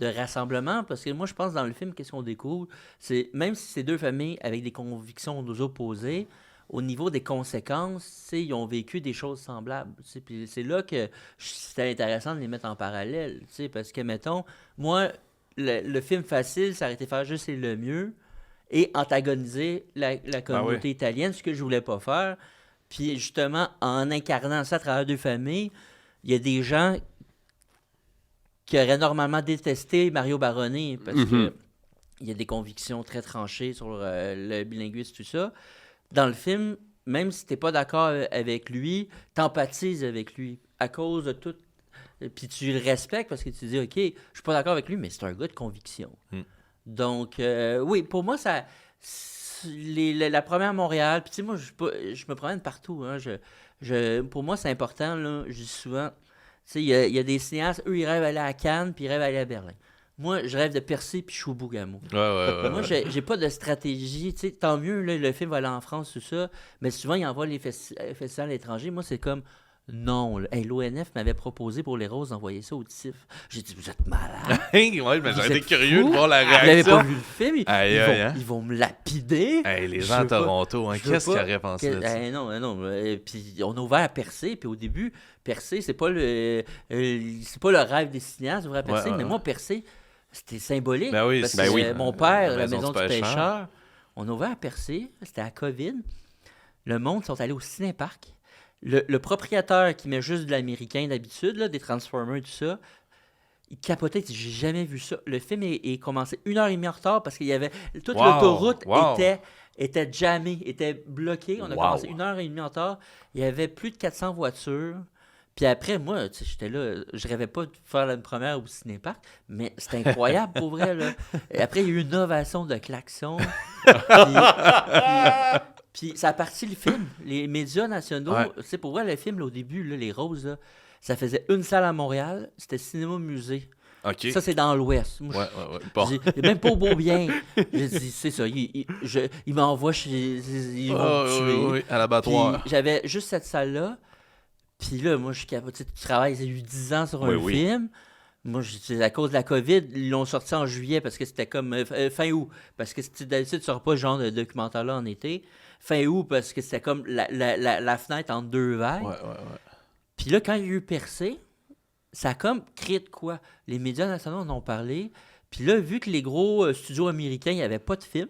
rassemblement, parce que moi, je pense, dans le film, qu'est-ce qu'on découvre? C'est, même si c'est 2 familles avec des convictions opposées, au niveau des conséquences, ils ont vécu des choses semblables. Puis c'est là que c'était intéressant de les mettre en parallèle. Parce que, mettons, moi, le film facile, ça aurait été faire juste et le mieux et antagoniser la communauté italienne, ce que je voulais pas faire. Puis justement, en incarnant ça à travers 2 familles, il y a des gens qui auraient normalement détesté Mario Baroni parce que il y a des convictions très tranchées sur le bilinguisme, tout ça. Dans le film, même si t'es pas d'accord avec lui, t'empathises avec lui à cause de tout. Puis tu le respectes parce que tu dis, OK, je suis pas d'accord avec lui, mais c'est un gars de conviction. Donc, oui, pour moi, ça... la première à Montréal, puis tu sais, moi, je me promène partout. Hein, pour moi, c'est important, là, je dis souvent, tu sais, il y a des cinéastes, eux, ils rêvent d'aller à Cannes, puis ils rêvent d'aller à Berlin. Moi, je rêve de percer, puis je suis au Bougamo. Moi, j'ai pas de stratégie, tu sais, tant mieux, là, le film va aller en France, tout ça, mais souvent, ils envoient les festivals étrangers. Moi, c'est comme... Non, l'ONF m'avait proposé pour les roses d'envoyer ça au TIFF. J'ai dit, vous êtes malade. Mais j'aurais été curieux de voir la réaction. Vous n'avez pas vu le film? Ils vont me lapider. Les gens à Toronto, qu'est-ce qu'ils auraient pensé de ça? Non. Puis on a ouvert à Percé. Puis au début, Percé, c'est pas le rêve des cinéastes, ouvrir à Percé. Mais moi, Percé, c'était symbolique. Parce que mon père, la maison du pêcheur, on a ouvert à Percé. C'était à COVID. Le monde sont allés au ciné-parc. Le propriétaire qui met juste de l'américain d'habitude, là, des Transformers et tout ça, il capotait, il dit, j'ai jamais vu ça. Le film est commencé 1h30 en retard parce qu'il y avait... Toute l'autoroute était jammée, était bloquée. On a commencé 1h30 en retard. Il y avait plus de 400 voitures. Puis après, moi, j'étais là, je rêvais pas de faire une première au cinéparc, mais c'était incroyable pour vrai. Là. Et après, il y a eu une ovation de klaxons. Puis ça a parti le film. Les médias nationaux, c'est pour vrai, le film, là, au début, là, Les Roses, là, ça faisait une salle à Montréal, c'était cinéma-musée. Okay. Ça, c'est dans l'Ouest. Moi, bon. Il n'est même pas au Beaubien. J'ai dit, c'est ça, il m'envoie chez... Ils vont me tuer. Oui, à l'abattoir. Puis, j'avais juste cette salle-là. Puis là, moi, je suis capable. Tu travailles, j'ai eu 10 ans sur un film. Moi, c'est à cause de la COVID, ils l'ont sorti en juillet parce que c'était comme fin août. Parce que d'habitude, tu ne sors pas ce genre de documentaire-là en été. Fin août, parce que c'était comme la fenêtre entre 2 vagues. Puis là, quand il y a eu Percé, ça a comme créé de quoi? Les médias nationaux en ont parlé. Puis là, vu que les gros studios américains, il n'y avait pas de film,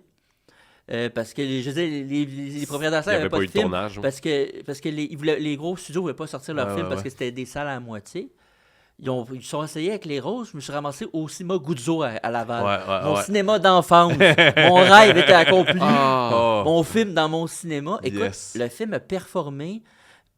parce que les propriétaires de salles n'avaient pas de film. Parce que les gros studios ne voulaient pas sortir leur film parce que c'était des salles à moitié. Ils sont essayés avec Les Roses. Je me suis ramassé au cinéma Guzzo à Laval. Mon cinéma d'enfance. Mon rêve était accompli. Mon film dans mon cinéma. Écoute, le film a performé.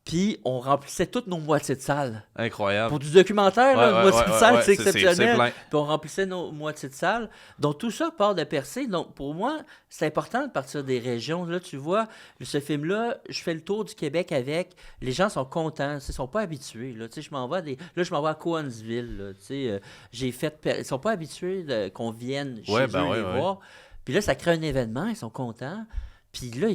Puis on remplissait toutes nos moitiés de salle. Incroyable. Pour du documentaire, une moitié de salle, c'est exceptionnel. Puis on remplissait nos moitiés de salle. Donc tout ça part de Percé. Donc pour moi, c'est important de partir des régions. Là, tu vois, ce film-là, je fais le tour du Québec avec. Les gens sont contents. Ils ne sont pas habitués. Là, je m'en vais à Cowansville. J'ai fait. Ils ne sont pas habitués qu'on vienne chez eux les voir. Puis là, ça crée un événement. Ils sont contents. Puis là,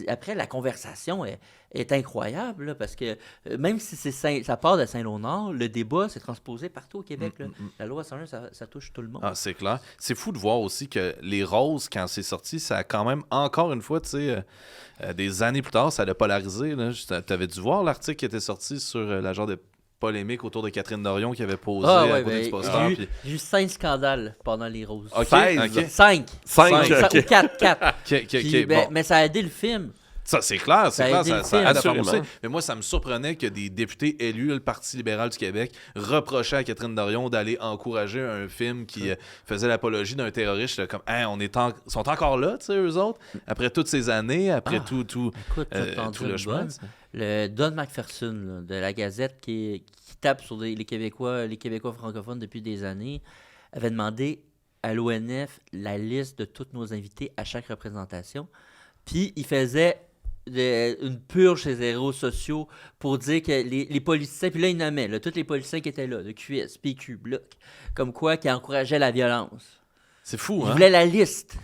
après, la conversation est incroyable, là, parce que même si ça part de Saint-Léonard, le débat s'est transposé partout au Québec. La loi 101, ça touche tout le monde. Ah, c'est clair. C'est fou de voir aussi que Les Roses, quand c'est sorti, ça a quand même, encore une fois, tu sais, des années plus tard, ça l'a polarisé. Tu avais dû voir l'article qui était sorti sur la genre de polémique autour de Catherine Dorion qui avait posé à côté du poster. J'ai eu 5 scandales pendant Les Roses. 16? 5. 5. Ou 4. Mais ça a aidé le film. Ça, c'est clair, ça aide à faire pousser. Absolument. Mais moi, ça me surprenait que des députés élus, le Parti libéral du Québec, reprochaient à Catherine Dorion d'aller encourager un film qui faisait l'apologie d'un terroriste. Là, comme, sont encore là, tu sais, eux autres, après toutes ces années, après tout le chemin. Le Don McPherson là, de la Gazette qui tape sur les Québécois francophones depuis des années, avait demandé à l'ONF la liste de tous nos invités à chaque représentation. Puis il faisait une purge chez les réseaux sociaux pour dire que les politiciens, puis là il nommait tous les politiciens qui étaient là, de QS, PQ, Bloc, comme quoi qui encourageaient la violence. C'est fou, Il voulait la liste.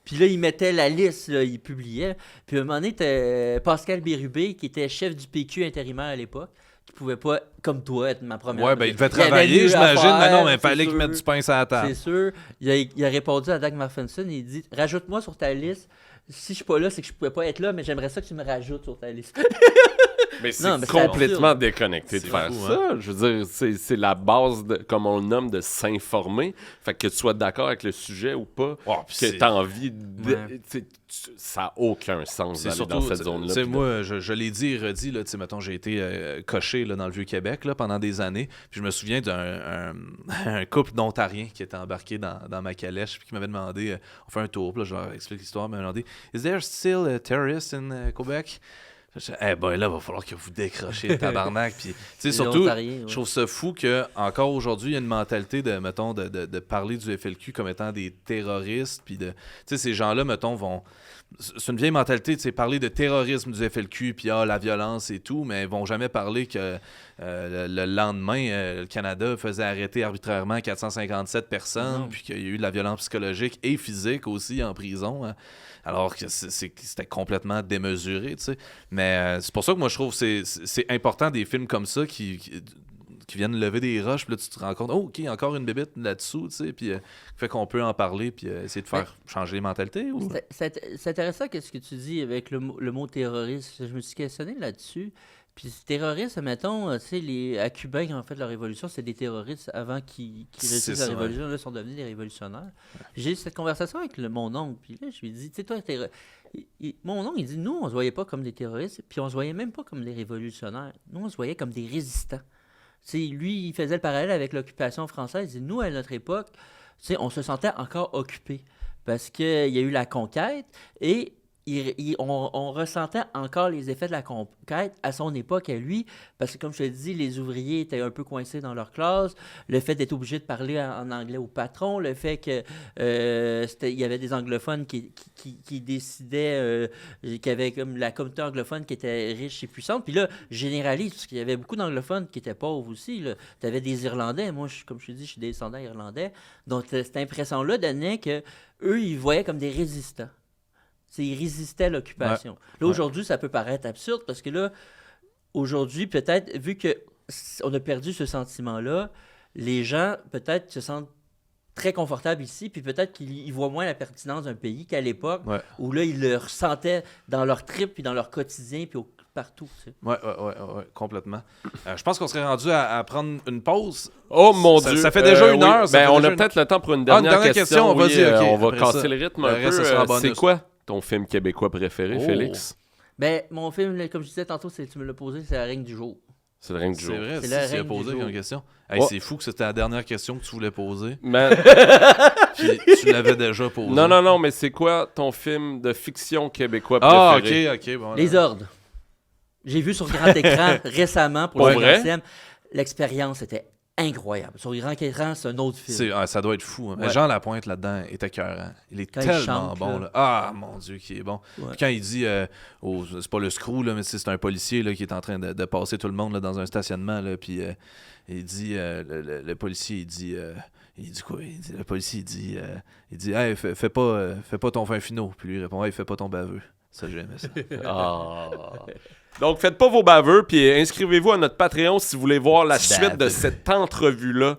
Puis là, il mettait la liste, là, il publiait. Puis à un moment donné, t'as Pascal Bérubé, qui était chef du PQ intérimaire à l'époque, qui pouvait pas, comme toi, être ma première. Ouais, ben il devait travailler, j'imagine, mais non, mais il fallait qu'il mette du pain sur la table. C'est sûr. Il a répondu à Doug McPherson, il dit « Rajoute-moi sur ta liste. Si je suis pas là, c'est que je pouvais pas être là, mais j'aimerais ça que tu me rajoutes sur ta liste. » Mais c'est complètement déconnecté de faire ça. Je veux dire, c'est la base, comme on le nomme, de s'informer. Fait que tu sois d'accord avec le sujet ou pas, que tu as envie de... Ça n'a aucun sens d'aller dans cette zone-là. Moi, je l'ai dit et redit, là, mettons, j'ai été coché là, dans le Vieux-Québec là, pendant des années. Puis je me souviens d'un couple d'Ontariens qui était embarqué dans ma calèche puis qui m'avait demandé, on fait un tour, puis là, je leur explique l'histoire, ils m'avaient demandé « Is there still a terrorist in Quebec? » là, il va falloir que vous décrochiez le tabarnak. Puis, surtout, je trouve ça fou qu'encore aujourd'hui, il y a une mentalité de parler du FLQ comme étant des terroristes. Puis ces gens-là, mettons, c'est une vieille mentalité, parler de terrorisme du FLQ, puis la violence et tout, mais ils vont jamais parler que le lendemain, le Canada faisait arrêter arbitrairement 457 personnes, puis qu'il y a eu de la violence psychologique et physique aussi en prison. Hein. Alors que c'était complètement démesuré, tu sais. Mais c'est pour ça que moi, je trouve que c'est important des films comme ça qui viennent lever des roches, puis là, tu te rends compte, OK, encore une bébête là-dessous, tu sais, puis fait qu'on peut en parler, puis essayer de faire changer les mentalités. Ou... C'est intéressant ce que tu dis avec le mot terroriste. Je me suis questionné là-dessus. Puis terroristes, mettons, tu sais, à Cuba qui ont fait la révolution, c'est des terroristes avant qu'ils réussissent la révolution, là, sont devenus des révolutionnaires. J'ai eu cette conversation avec mon oncle, puis là, je lui ai dit, tu sais, toi, mon oncle, il dit, nous, on se voyait pas comme des terroristes, puis on se voyait même pas comme des révolutionnaires. Nous, on se voyait comme des résistants. Tu sais, lui, il faisait le parallèle avec l'occupation française. Il dit, nous, à notre époque, tu sais, on se sentait encore occupés parce qu'il y a eu la conquête et on ressentait encore les effets de la conquête à son époque à lui, parce que comme je te dis, les ouvriers étaient un peu coincés dans leur classe, le fait d'être obligé de parler en anglais au patron, le fait que il y avait des anglophones qui décidaient, qu'il y avait comme la communauté anglophone qui était riche et puissante, puis là, généralise, parce qu'il y avait beaucoup d'anglophones qui étaient pauvres aussi, tu avais des Irlandais, moi, comme je te dis, je suis descendant irlandais, donc cette impression-là donnait que eux, ils voyaient comme des résistants. Ils résistaient à l'occupation. Là, aujourd'hui, ça peut paraître absurde parce que là, aujourd'hui, peut-être, vu qu'on a perdu ce sentiment-là, les gens, peut-être, se sentent très confortables ici, puis peut-être qu'ils voient moins la pertinence d'un pays qu'à l'époque, où là, ils le ressentaient dans leur trip, puis dans leur quotidien, puis partout. Tu sais. Ouais, complètement. Je pense qu'on serait rendu à prendre une pause. Oh mon Dieu! Ça fait déjà une heure. On a peut-être le temps pour une dernière question. Vas-y, on va casser le rythme un peu. C'est quoi ton film québécois préféré, Félix? Ben, mon film, comme je disais tantôt, tu me l'as posé, c'est La Règne du jour. C'est le règne du jour. C'est vrai, c'est tu as posé comme question. Hey, c'est fou que c'était la dernière question que tu voulais poser. Puis tu l'avais déjà posée. Non, mais c'est quoi ton film de fiction québécois préféré? Ah, OK. Bon, Les Ordres. J'ai vu sur grand écran récemment pour le 50e. L'expérience était incroyable. Sur grand écran, c'est un autre film. Ça doit être fou. Hein. Jean Lapointe, là-dedans, est écœurant. Il est tellement bon. Là. Ah, mon Dieu, qu'il est bon. Puis quand il dit, c'est pas le screw, là, mais c'est un policier là, qui est en train de passer tout le monde là, dans un stationnement, là, puis il dit, le policier, il dit quoi? Le policier, il dit, hey, fais pas ton fin finaux. Puis lui, il répond, hey, fais pas ton baveux. Ça, j'aimais ça. Donc, faites pas vos baveux, puis inscrivez-vous à notre Patreon si vous voulez voir la suite de cette entrevue-là,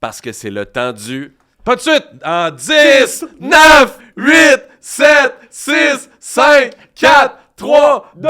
parce que c'est le temps du... Pas de suite! En 10, 9, 8, 7, 6, 5, 4, 3, 2...